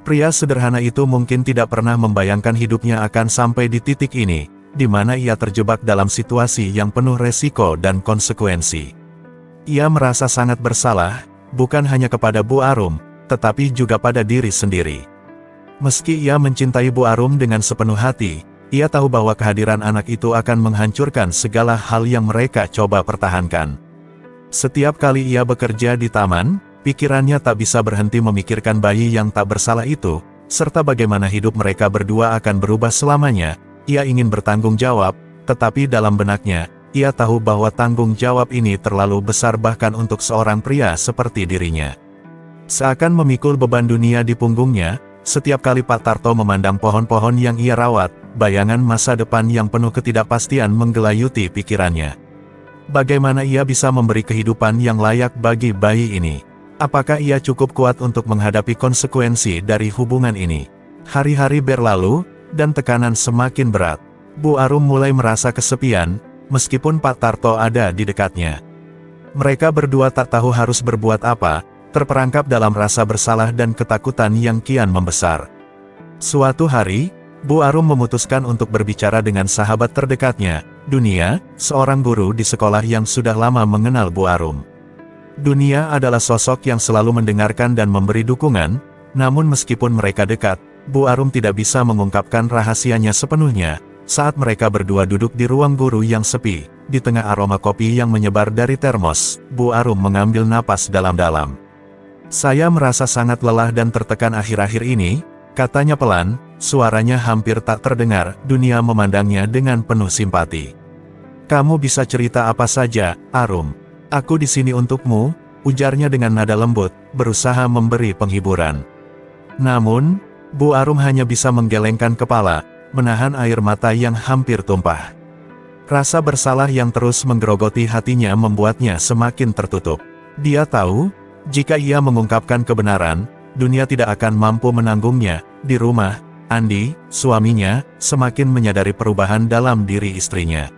Pria sederhana itu mungkin tidak pernah membayangkan hidupnya akan sampai di titik ini, di mana ia terjebak dalam situasi yang penuh resiko dan konsekuensi. Ia merasa sangat bersalah, bukan hanya kepada Bu Arum, tetapi juga pada diri sendiri. Meski ia mencintai Bu Arum dengan sepenuh hati, ia tahu bahwa kehadiran anak itu akan menghancurkan segala hal yang mereka coba pertahankan. Setiap kali ia bekerja di taman, pikirannya tak bisa berhenti memikirkan bayi yang tak bersalah itu, serta bagaimana hidup mereka berdua akan berubah selamanya. Ia ingin bertanggung jawab, tetapi dalam benaknya, ia tahu bahwa tanggung jawab ini terlalu besar bahkan untuk seorang pria seperti dirinya. Seakan memikul beban dunia di punggungnya, setiap kali Pak Tarto memandang pohon-pohon yang ia rawat, bayangan masa depan yang penuh ketidakpastian menggelayuti pikirannya. Bagaimana ia bisa memberi kehidupan yang layak bagi bayi ini? Apakah ia cukup kuat untuk menghadapi konsekuensi dari hubungan ini? Hari-hari berlalu, dan tekanan semakin berat. Bu Arum mulai merasa kesepian, meskipun Pak Tarto ada di dekatnya. Mereka berdua tak tahu harus berbuat apa, terperangkap dalam rasa bersalah dan ketakutan yang kian membesar. Suatu hari, Bu Arum memutuskan untuk berbicara dengan sahabat terdekatnya, Dunia, seorang guru di sekolah yang sudah lama mengenal Bu Arum. Dunia adalah sosok yang selalu mendengarkan dan memberi dukungan, namun meskipun mereka dekat, Bu Arum tidak bisa mengungkapkan rahasianya sepenuhnya. Saat mereka berdua duduk di ruang guru yang sepi, di tengah aroma kopi yang menyebar dari termos, Bu Arum mengambil napas dalam-dalam. "Saya merasa sangat lelah dan tertekan akhir-akhir ini," katanya pelan, suaranya hampir tak terdengar. Dunia memandangnya dengan penuh simpati. "Kamu bisa cerita apa saja, Arum. Aku di sini untukmu," ujarnya dengan nada lembut, berusaha memberi penghiburan. Namun, Bu Arum hanya bisa menggelengkan kepala, menahan air mata yang hampir tumpah. Rasa bersalah yang terus menggerogoti hatinya membuatnya semakin tertutup. Dia tahu, jika ia mengungkapkan kebenaran, Dunia tidak akan mampu menanggungnya. Di rumah, Andi, suaminya, semakin menyadari perubahan dalam diri istrinya.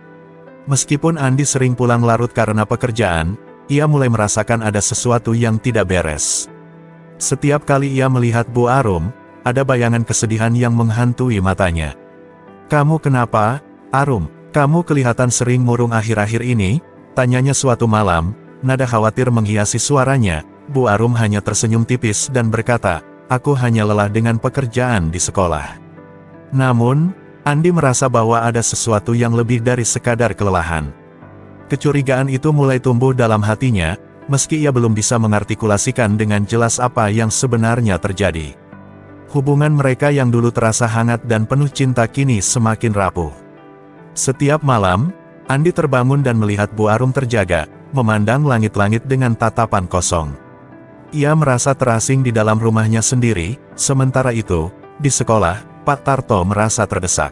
Meskipun Andi sering pulang larut karena pekerjaan, ia mulai merasakan ada sesuatu yang tidak beres. Setiap kali ia melihat Bu Arum, ada bayangan kesedihan yang menghantui matanya. "Kamu kenapa, Arum? Kamu kelihatan sering murung akhir-akhir ini?" tanyanya suatu malam, nada khawatir menghiasi suaranya. Bu Arum hanya tersenyum tipis dan berkata, "Aku hanya lelah dengan pekerjaan di sekolah." Namun, Andi merasa bahwa ada sesuatu yang lebih dari sekadar kelelahan. Kecurigaan itu mulai tumbuh dalam hatinya, meski ia belum bisa mengartikulasikan dengan jelas apa yang sebenarnya terjadi. Hubungan mereka yang dulu terasa hangat dan penuh cinta kini semakin rapuh. Setiap malam, Andi terbangun dan melihat Bu Arum terjaga, memandang langit-langit dengan tatapan kosong. Ia merasa terasing di dalam rumahnya sendiri. Sementara itu, di sekolah, Pak Tarto merasa terdesak.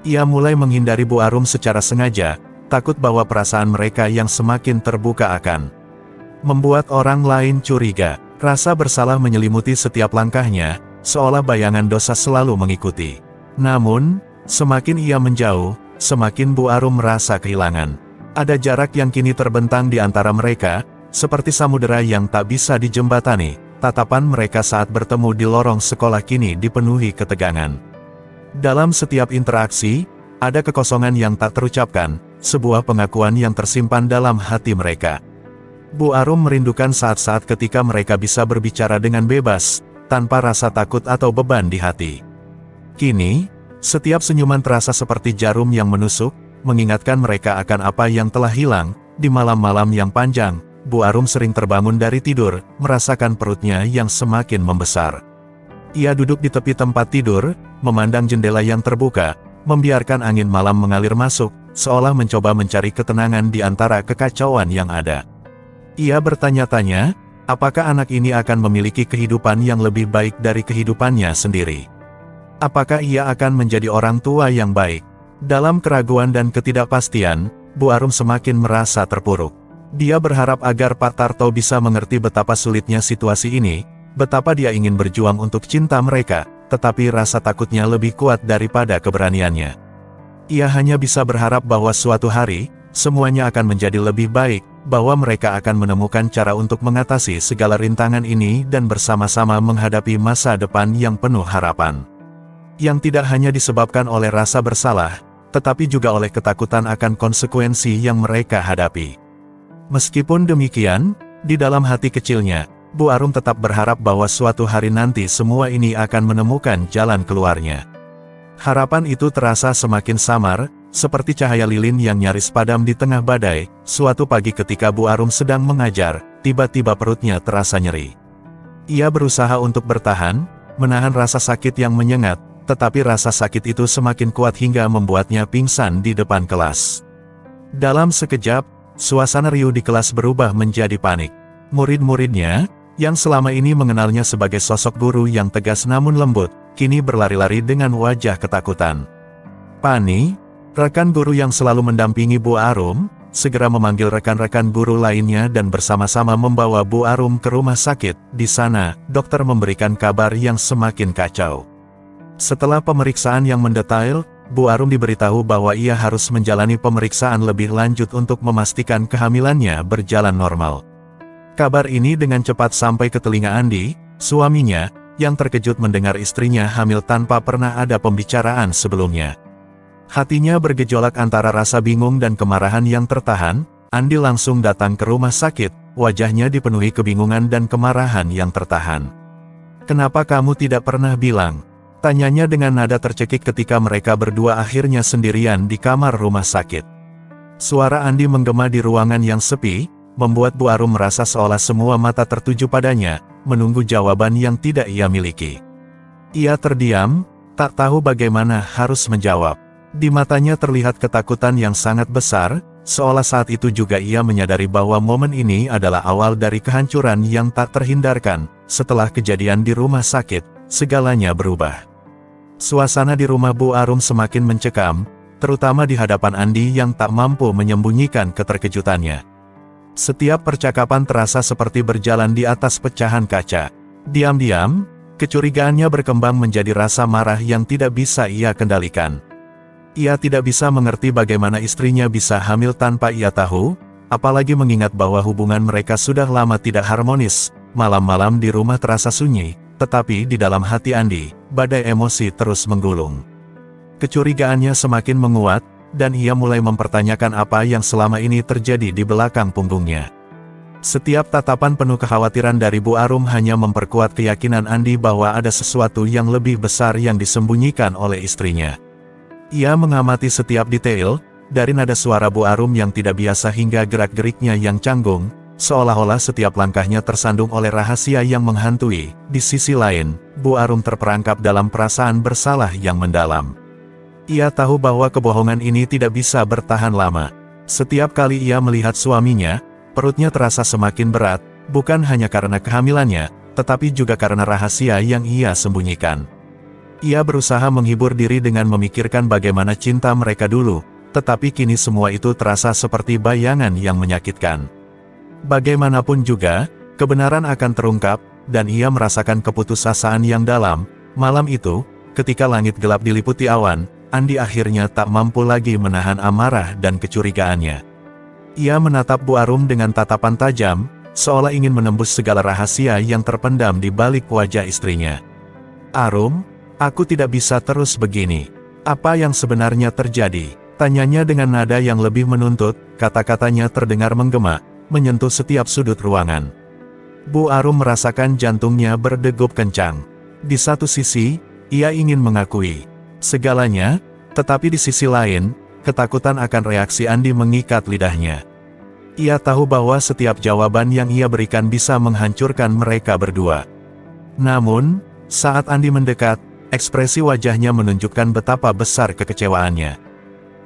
Ia mulai menghindari Bu Arum secara sengaja, takut bahwa perasaan mereka yang semakin terbuka akan membuat orang lain curiga. Rasa bersalah menyelimuti setiap langkahnya, seolah bayangan dosa selalu mengikuti. Namun, semakin ia menjauh, semakin Bu Arum merasa kehilangan. Ada jarak yang kini terbentang di antara mereka, seperti samudera yang tak bisa dijembatani. Tatapan mereka saat bertemu di lorong sekolah kini dipenuhi ketegangan. Dalam setiap interaksi, ada kekosongan yang tak terucapkan, sebuah pengakuan yang tersimpan dalam hati mereka. Bu Arum merindukan saat-saat ketika mereka bisa berbicara dengan bebas, tanpa rasa takut atau beban di hati. Kini, setiap senyuman terasa seperti jarum yang menusuk, mengingatkan mereka akan apa yang telah hilang. Di malam-malam yang panjang, Bu Arum sering terbangun dari tidur, merasakan perutnya yang semakin membesar. Ia duduk di tepi tempat tidur, memandang jendela yang terbuka, membiarkan angin malam mengalir masuk, seolah mencoba mencari ketenangan di antara kekacauan yang ada. Ia bertanya-tanya, apakah anak ini akan memiliki kehidupan yang lebih baik dari kehidupannya sendiri? Apakah ia akan menjadi orang tua yang baik? Dalam keraguan dan ketidakpastian, Bu Arum semakin merasa terpuruk. Dia berharap agar Pak Tarto bisa mengerti betapa sulitnya situasi ini, betapa dia ingin berjuang untuk cinta mereka, tetapi rasa takutnya lebih kuat daripada keberaniannya. Ia hanya bisa berharap bahwa suatu hari, semuanya akan menjadi lebih baik, bahwa mereka akan menemukan cara untuk mengatasi segala rintangan ini dan bersama-sama menghadapi masa depan yang penuh harapan. Yang tidak hanya disebabkan oleh rasa bersalah, tetapi juga oleh ketakutan akan konsekuensi yang mereka hadapi. Meskipun demikian, di dalam hati kecilnya, Bu Arum tetap berharap bahwa suatu hari nanti semua ini akan menemukan jalan keluarnya. Harapan itu terasa semakin samar, seperti cahaya lilin yang nyaris padam di tengah badai. Suatu pagi ketika Bu Arum sedang mengajar, tiba-tiba perutnya terasa nyeri. Ia berusaha untuk bertahan, menahan rasa sakit yang menyengat, tetapi rasa sakit itu semakin kuat hingga membuatnya pingsan di depan kelas. Dalam sekejap, suasana riuh di kelas berubah menjadi panik. Murid-muridnya, yang selama ini mengenalnya sebagai sosok guru yang tegas namun lembut, kini berlari-lari dengan wajah ketakutan. Pani, rekan guru yang selalu mendampingi Bu Arum, segera memanggil rekan-rekan guru lainnya dan bersama-sama membawa Bu Arum ke rumah sakit. Di sana, dokter memberikan kabar yang semakin kacau. Setelah pemeriksaan yang mendetail, Bu Arum diberitahu bahwa ia harus menjalani pemeriksaan lebih lanjut untuk memastikan kehamilannya berjalan normal. Kabar ini dengan cepat sampai ke telinga Andi, suaminya, yang terkejut mendengar istrinya hamil tanpa pernah ada pembicaraan sebelumnya. Hatinya bergejolak antara rasa bingung dan kemarahan yang tertahan. Andi langsung datang ke rumah sakit, wajahnya dipenuhi kebingungan dan kemarahan yang tertahan. "Kenapa kamu tidak pernah bilang?" tanyanya dengan nada tercekik ketika mereka berdua akhirnya sendirian di kamar rumah sakit. Suara Andi menggema di ruangan yang sepi, membuat Bu Arum merasa seolah semua mata tertuju padanya, menunggu jawaban yang tidak ia miliki. Ia terdiam, tak tahu bagaimana harus menjawab. Di matanya terlihat ketakutan yang sangat besar, seolah saat itu juga ia menyadari bahwa momen ini adalah awal dari kehancuran yang tak terhindarkan. Setelah kejadian di rumah sakit, segalanya berubah. Suasana di rumah Bu Arum semakin mencekam, terutama di hadapan Andi yang tak mampu menyembunyikan keterkejutannya. Setiap percakapan terasa seperti berjalan di atas pecahan kaca. Diam-diam, kecurigaannya berkembang menjadi rasa marah yang tidak bisa ia kendalikan. Ia tidak bisa mengerti bagaimana istrinya bisa hamil tanpa ia tahu, apalagi mengingat bahwa hubungan mereka sudah lama tidak harmonis. Malam-malam di rumah terasa sunyi, tetapi di dalam hati Andi, badai emosi terus menggulung. Kecurigaannya semakin menguat, dan ia mulai mempertanyakan apa yang selama ini terjadi di belakang punggungnya. Setiap tatapan penuh kekhawatiran dari Bu Arum hanya memperkuat keyakinan Andi bahwa ada sesuatu yang lebih besar yang disembunyikan oleh istrinya. Ia mengamati setiap detail, dari nada suara Bu Arum yang tidak biasa hingga gerak-geriknya yang canggung, seolah-olah setiap langkahnya tersandung oleh rahasia yang menghantui. Di sisi lain, Bu Arum terperangkap dalam perasaan bersalah yang mendalam. Ia tahu bahwa kebohongan ini tidak bisa bertahan lama. Setiap kali ia melihat suaminya, perutnya terasa semakin berat, bukan hanya karena kehamilannya, tetapi juga karena rahasia yang ia sembunyikan. Ia berusaha menghibur diri dengan memikirkan bagaimana cinta mereka dulu, tetapi kini semua itu terasa seperti bayangan yang menyakitkan. Bagaimanapun juga, kebenaran akan terungkap, dan ia merasakan keputusasaan yang dalam. Malam itu, ketika langit gelap diliputi awan, Andi akhirnya tak mampu lagi menahan amarah dan kecurigaannya. Ia menatap Bu Arum dengan tatapan tajam, seolah ingin menembus segala rahasia yang terpendam di balik wajah istrinya. "Arum, aku tidak bisa terus begini. Apa yang sebenarnya terjadi?" tanyanya dengan nada yang lebih menuntut. Kata-katanya terdengar menggema, menyentuh setiap sudut ruangan. Bu Arum merasakan jantungnya berdegup kencang. Di satu sisi, ia ingin mengakui segalanya, tetapi di sisi lain, ketakutan akan reaksi Andi mengikat lidahnya. Ia tahu bahwa setiap jawaban yang ia berikan bisa menghancurkan mereka berdua. Namun, saat Andi mendekat, ekspresi wajahnya menunjukkan betapa besar kekecewaannya.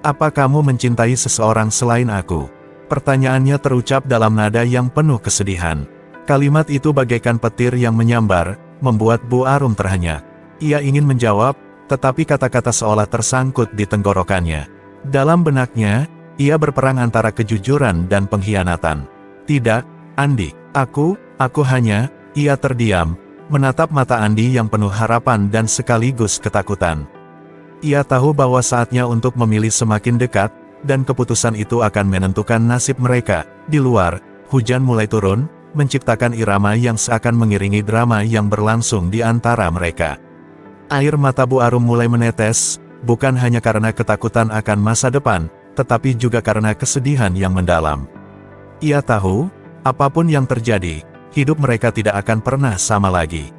"Apa kamu mencintai seseorang selain aku?" Pertanyaannya terucap dalam nada yang penuh kesedihan. Kalimat itu bagaikan petir yang menyambar, membuat Bu Arum terhenyak. Ia ingin menjawab, tetapi kata-kata seolah tersangkut di tenggorokannya. Dalam benaknya, ia berperang antara kejujuran dan pengkhianatan. "Tidak, Andi, aku hanya..." Ia terdiam, menatap mata Andi yang penuh harapan dan sekaligus ketakutan. Ia tahu bahwa saatnya untuk memilih semakin dekat, dan keputusan itu akan menentukan nasib mereka. Di luar, hujan mulai turun, menciptakan irama yang seakan mengiringi drama yang berlangsung di antara mereka. Air mata Bu Arum mulai menetes, bukan hanya karena ketakutan akan masa depan, tetapi juga karena kesedihan yang mendalam. Ia tahu, apapun yang terjadi, hidup mereka tidak akan pernah sama lagi.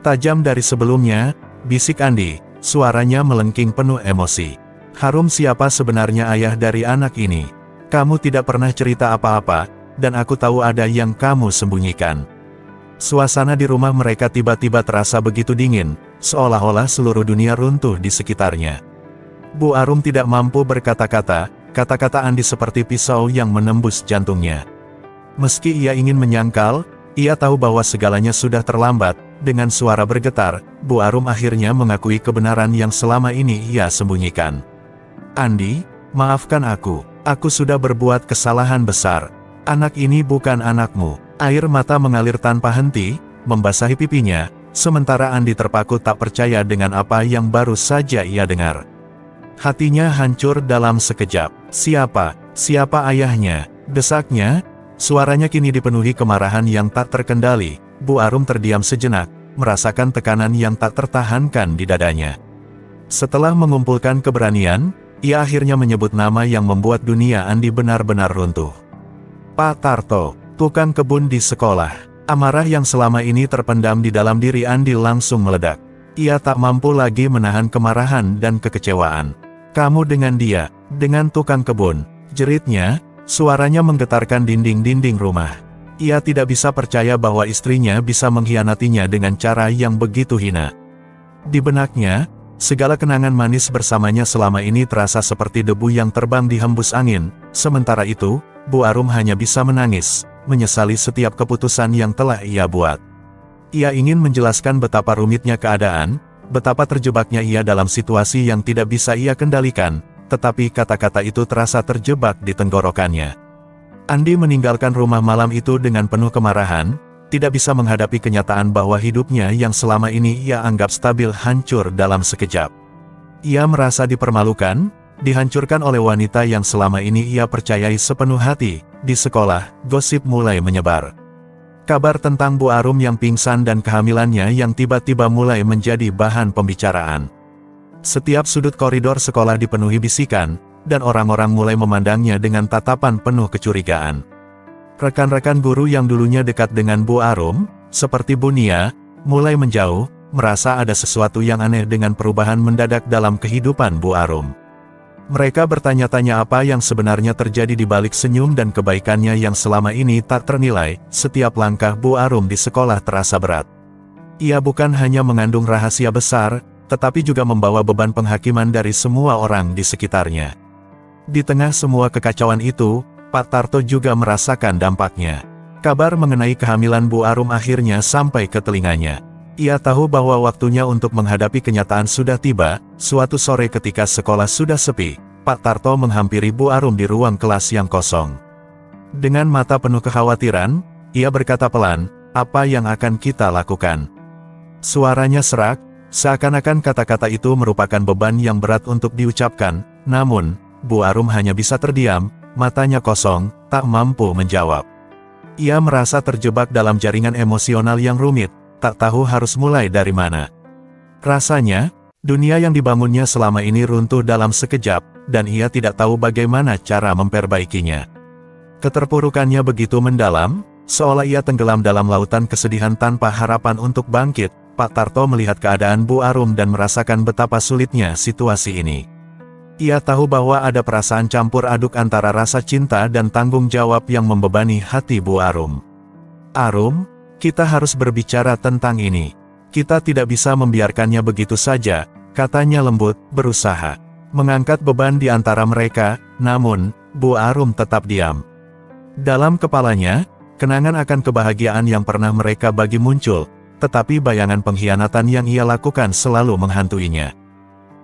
Tajam dari sebelumnya, bisik Andi, suaranya melengking penuh emosi. "Harum, siapa sebenarnya ayah dari anak ini? Kamu tidak pernah cerita apa-apa, dan aku tahu ada yang kamu sembunyikan." Suasana di rumah mereka tiba-tiba terasa begitu dingin, seolah-olah seluruh dunia runtuh di sekitarnya. Bu Arum tidak mampu berkata-kata, kata-kata Andi seperti pisau yang menembus jantungnya. Meski ia ingin menyangkal, ia tahu bahwa segalanya sudah terlambat. Dengan suara bergetar, Bu Arum akhirnya mengakui kebenaran yang selama ini ia sembunyikan. "Andi, maafkan aku sudah berbuat kesalahan besar. Anak ini bukan anakmu." Air mata mengalir tanpa henti, membasahi pipinya, sementara Andi terpaku tak percaya dengan apa yang baru saja ia dengar. Hatinya hancur dalam sekejap. Siapa ayahnya?" desaknya. Suaranya kini dipenuhi kemarahan yang tak terkendali. Bu Arum terdiam sejenak, merasakan tekanan yang tak tertahankan di dadanya. Setelah mengumpulkan keberanian, ia akhirnya menyebut nama yang membuat dunia Andi benar-benar runtuh. "Pak Tarto, tukang kebun di sekolah." Amarah yang selama ini terpendam di dalam diri Andi langsung meledak. Ia tak mampu lagi menahan kemarahan dan kekecewaan. "Kamu dengan dia, dengan tukang kebun," jeritnya, suaranya menggetarkan dinding-dinding rumah. Ia tidak bisa percaya bahwa istrinya bisa mengkhianatinya dengan cara yang begitu hina. Di benaknya, segala kenangan manis bersamanya selama ini terasa seperti debu yang terbang di hembus angin. Sementara itu, Bu Arum hanya bisa menangis, menyesali setiap keputusan yang telah ia buat. Ia ingin menjelaskan betapa rumitnya keadaan, betapa terjebaknya ia dalam situasi yang tidak bisa ia kendalikan, tetapi kata-kata itu terasa terjebak di tenggorokannya. Andi meninggalkan rumah malam itu dengan penuh kemarahan, tidak bisa menghadapi kenyataan bahwa hidupnya yang selama ini ia anggap stabil hancur dalam sekejap. Ia merasa dipermalukan, dihancurkan oleh wanita yang selama ini ia percayai sepenuh hati. Di sekolah, gosip mulai menyebar. Kabar tentang Bu Arum yang pingsan dan kehamilannya yang tiba-tiba mulai menjadi bahan pembicaraan. Setiap sudut koridor sekolah dipenuhi bisikan, dan orang-orang mulai memandangnya dengan tatapan penuh kecurigaan. Rekan-rekan guru yang dulunya dekat dengan Bu Arum, seperti Bu Nia, mulai menjauh, merasa ada sesuatu yang aneh dengan perubahan mendadak dalam kehidupan Bu Arum. Mereka bertanya-tanya apa yang sebenarnya terjadi di balik senyum dan kebaikannya yang selama ini tak ternilai. Setiap langkah Bu Arum di sekolah terasa berat. Ia bukan hanya mengandung rahasia besar, tetapi juga membawa beban penghakiman dari semua orang di sekitarnya. Di tengah semua kekacauan itu, Pak Tarto juga merasakan dampaknya. Kabar mengenai kehamilan Bu Arum akhirnya sampai ke telinganya. Ia tahu bahwa waktunya untuk menghadapi kenyataan sudah tiba. Suatu sore ketika sekolah sudah sepi, Pak Tarto menghampiri Bu Arum di ruang kelas yang kosong. Dengan mata penuh kekhawatiran, ia berkata pelan, "Apa yang akan kita lakukan?" Suaranya serak, seakan-akan kata-kata itu merupakan beban yang berat untuk diucapkan. Namun, Bu Arum hanya bisa terdiam, matanya kosong, tak mampu menjawab. Ia merasa terjebak dalam jaringan emosional yang rumit, tak tahu harus mulai dari mana. Rasanya, dunia yang dibangunnya selama ini runtuh dalam sekejap, dan ia tidak tahu bagaimana cara memperbaikinya. Keterpurukannya begitu mendalam, seolah ia tenggelam dalam lautan kesedihan tanpa harapan untuk bangkit. Pak Tarto melihat keadaan Bu Arum dan merasakan betapa sulitnya situasi ini. Ia tahu bahwa ada perasaan campur aduk antara rasa cinta dan tanggung jawab yang membebani hati Bu Arum. "Arum, kita harus berbicara tentang ini. Kita tidak bisa membiarkannya begitu saja," katanya lembut, berusaha mengangkat beban di antara mereka, namun, Bu Arum tetap diam. Dalam kepalanya, kenangan akan kebahagiaan yang pernah mereka bagi muncul, tetapi bayangan pengkhianatan yang ia lakukan selalu menghantuinya.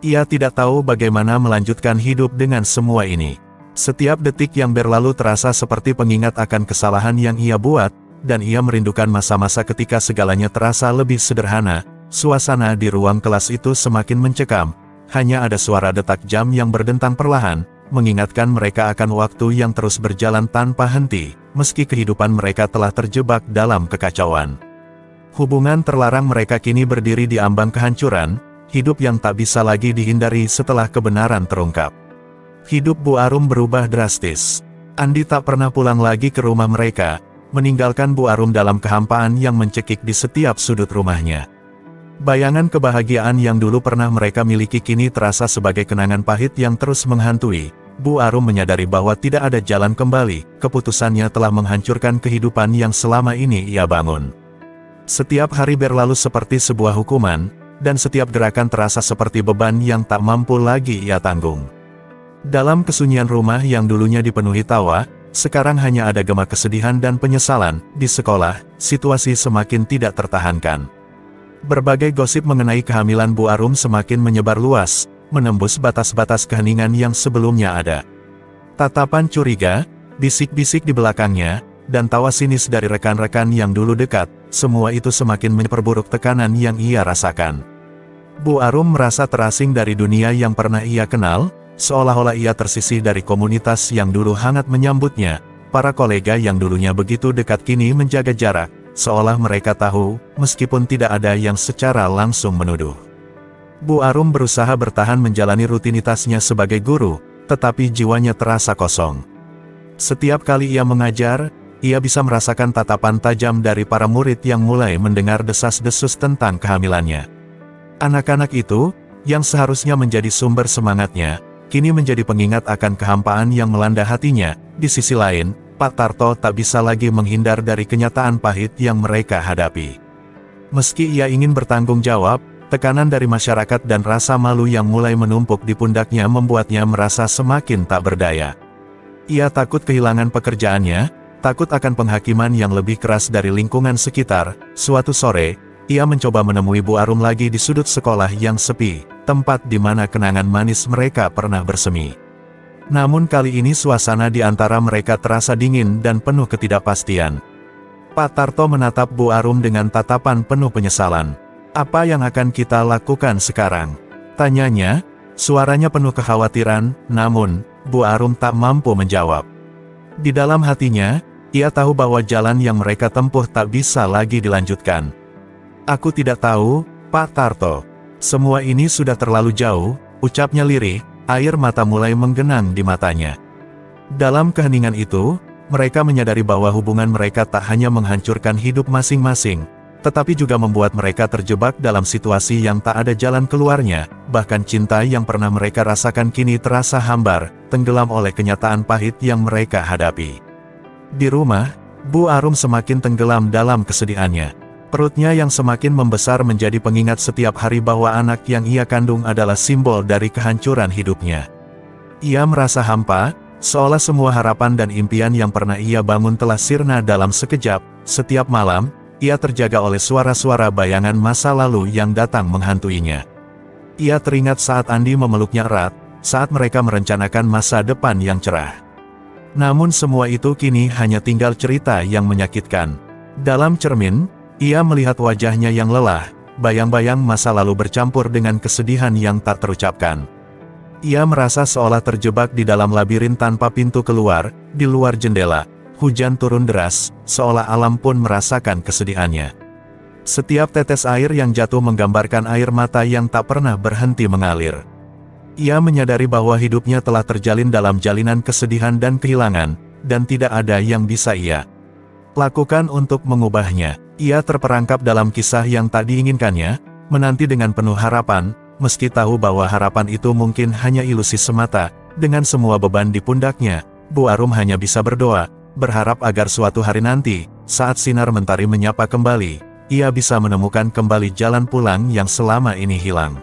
Ia tidak tahu bagaimana melanjutkan hidup dengan semua ini. Setiap detik yang berlalu terasa seperti pengingat akan kesalahan yang ia buat, dan ia merindukan masa-masa ketika segalanya terasa lebih sederhana. Suasana di ruang kelas itu semakin mencekam, hanya ada suara detak jam yang berdentang perlahan, mengingatkan mereka akan waktu yang terus berjalan tanpa henti, meski kehidupan mereka telah terjebak dalam kekacauan. Hubungan terlarang mereka kini berdiri di ambang kehancuran, hidup yang tak bisa lagi dihindari setelah kebenaran terungkap. Hidup Bu Arum berubah drastis. Andi tak pernah pulang lagi ke rumah mereka, meninggalkan Bu Arum dalam kehampaan yang mencekik di setiap sudut rumahnya. Bayangan kebahagiaan yang dulu pernah mereka miliki kini terasa sebagai kenangan pahit yang terus menghantui. Bu Arum menyadari bahwa tidak ada jalan kembali, keputusannya telah menghancurkan kehidupan yang selama ini ia bangun. Setiap hari berlalu seperti sebuah hukuman, dan setiap gerakan terasa seperti beban yang tak mampu lagi ia tanggung. Dalam kesunyian rumah yang dulunya dipenuhi tawa, sekarang hanya ada gema kesedihan dan penyesalan. Di sekolah, situasi semakin tidak tertahankan. Berbagai gosip mengenai kehamilan Bu Arum semakin menyebar luas, menembus batas-batas keheningan yang sebelumnya ada. Tatapan curiga, bisik-bisik di belakangnya, dan tawa sinis dari rekan-rekan yang dulu dekat, semua itu semakin memperburuk tekanan yang ia rasakan. Bu Arum merasa terasing dari dunia yang pernah ia kenal, seolah-olah ia tersisih dari komunitas yang dulu hangat menyambutnya. Para kolega yang dulunya begitu dekat kini menjaga jarak, seolah mereka tahu, meskipun tidak ada yang secara langsung menuduh. Bu Arum berusaha bertahan menjalani rutinitasnya sebagai guru, tetapi jiwanya terasa kosong. Setiap kali ia mengajar, ia bisa merasakan tatapan tajam dari para murid yang mulai mendengar desas-desus tentang kehamilannya. Anak-anak itu, yang seharusnya menjadi sumber semangatnya, kini menjadi pengingat akan kehampaan yang melanda hatinya. Di sisi lain, Pak Tarto tak bisa lagi menghindar dari kenyataan pahit yang mereka hadapi. Meski ia ingin bertanggung jawab, tekanan dari masyarakat dan rasa malu yang mulai menumpuk di pundaknya membuatnya merasa semakin tak berdaya. Ia takut kehilangan pekerjaannya, takut akan penghakiman yang lebih keras dari lingkungan sekitar. Suatu sore, ia mencoba menemui Bu Arum lagi di sudut sekolah yang sepi, tempat di mana kenangan manis mereka pernah bersemi. Namun kali ini suasana di antara mereka terasa dingin dan penuh ketidakpastian. Pak Tarto menatap Bu Arum dengan tatapan penuh penyesalan. "Apa yang akan kita lakukan sekarang?" tanyanya, suaranya penuh kekhawatiran, namun, Bu Arum tak mampu menjawab. Di dalam hatinya, ia tahu bahwa jalan yang mereka tempuh tak bisa lagi dilanjutkan. "Aku tidak tahu, Pak Tarto. Semua ini sudah terlalu jauh," ucapnya lirih, air mata mulai menggenang di matanya. Dalam keheningan itu, mereka menyadari bahwa hubungan mereka tak hanya menghancurkan hidup masing-masing, tetapi juga membuat mereka terjebak dalam situasi yang tak ada jalan keluarnya. Bahkan cinta yang pernah mereka rasakan kini terasa hambar, tenggelam oleh kenyataan pahit yang mereka hadapi. Di rumah, Bu Arum semakin tenggelam dalam kesedihannya. Perutnya yang semakin membesar menjadi pengingat setiap hari bahwa anak yang ia kandung adalah simbol dari kehancuran hidupnya. Ia merasa hampa, seolah semua harapan dan impian yang pernah ia bangun telah sirna dalam sekejap. Setiap malam, ia terjaga oleh suara-suara bayangan masa lalu yang datang menghantuinya. Ia teringat saat Andi memeluknya erat, saat mereka merencanakan masa depan yang cerah. Namun semua itu kini hanya tinggal cerita yang menyakitkan. Dalam cermin, ia melihat wajahnya yang lelah, bayang-bayang masa lalu bercampur dengan kesedihan yang tak terucapkan. Ia merasa seolah terjebak di dalam labirin tanpa pintu keluar. Di luar jendela, hujan turun deras, seolah alam pun merasakan kesedihannya. Setiap tetes air yang jatuh menggambarkan air mata yang tak pernah berhenti mengalir. Ia menyadari bahwa hidupnya telah terjalin dalam jalinan kesedihan dan kehilangan, dan tidak ada yang bisa ia lakukan untuk mengubahnya. Ia terperangkap dalam kisah yang tak diinginkannya, menanti dengan penuh harapan, meski tahu bahwa harapan itu mungkin hanya ilusi semata. Dengan semua beban di pundaknya, Bu Arum hanya bisa berdoa, berharap agar suatu hari nanti, saat sinar mentari menyapa kembali, ia bisa menemukan kembali jalan pulang yang selama ini hilang.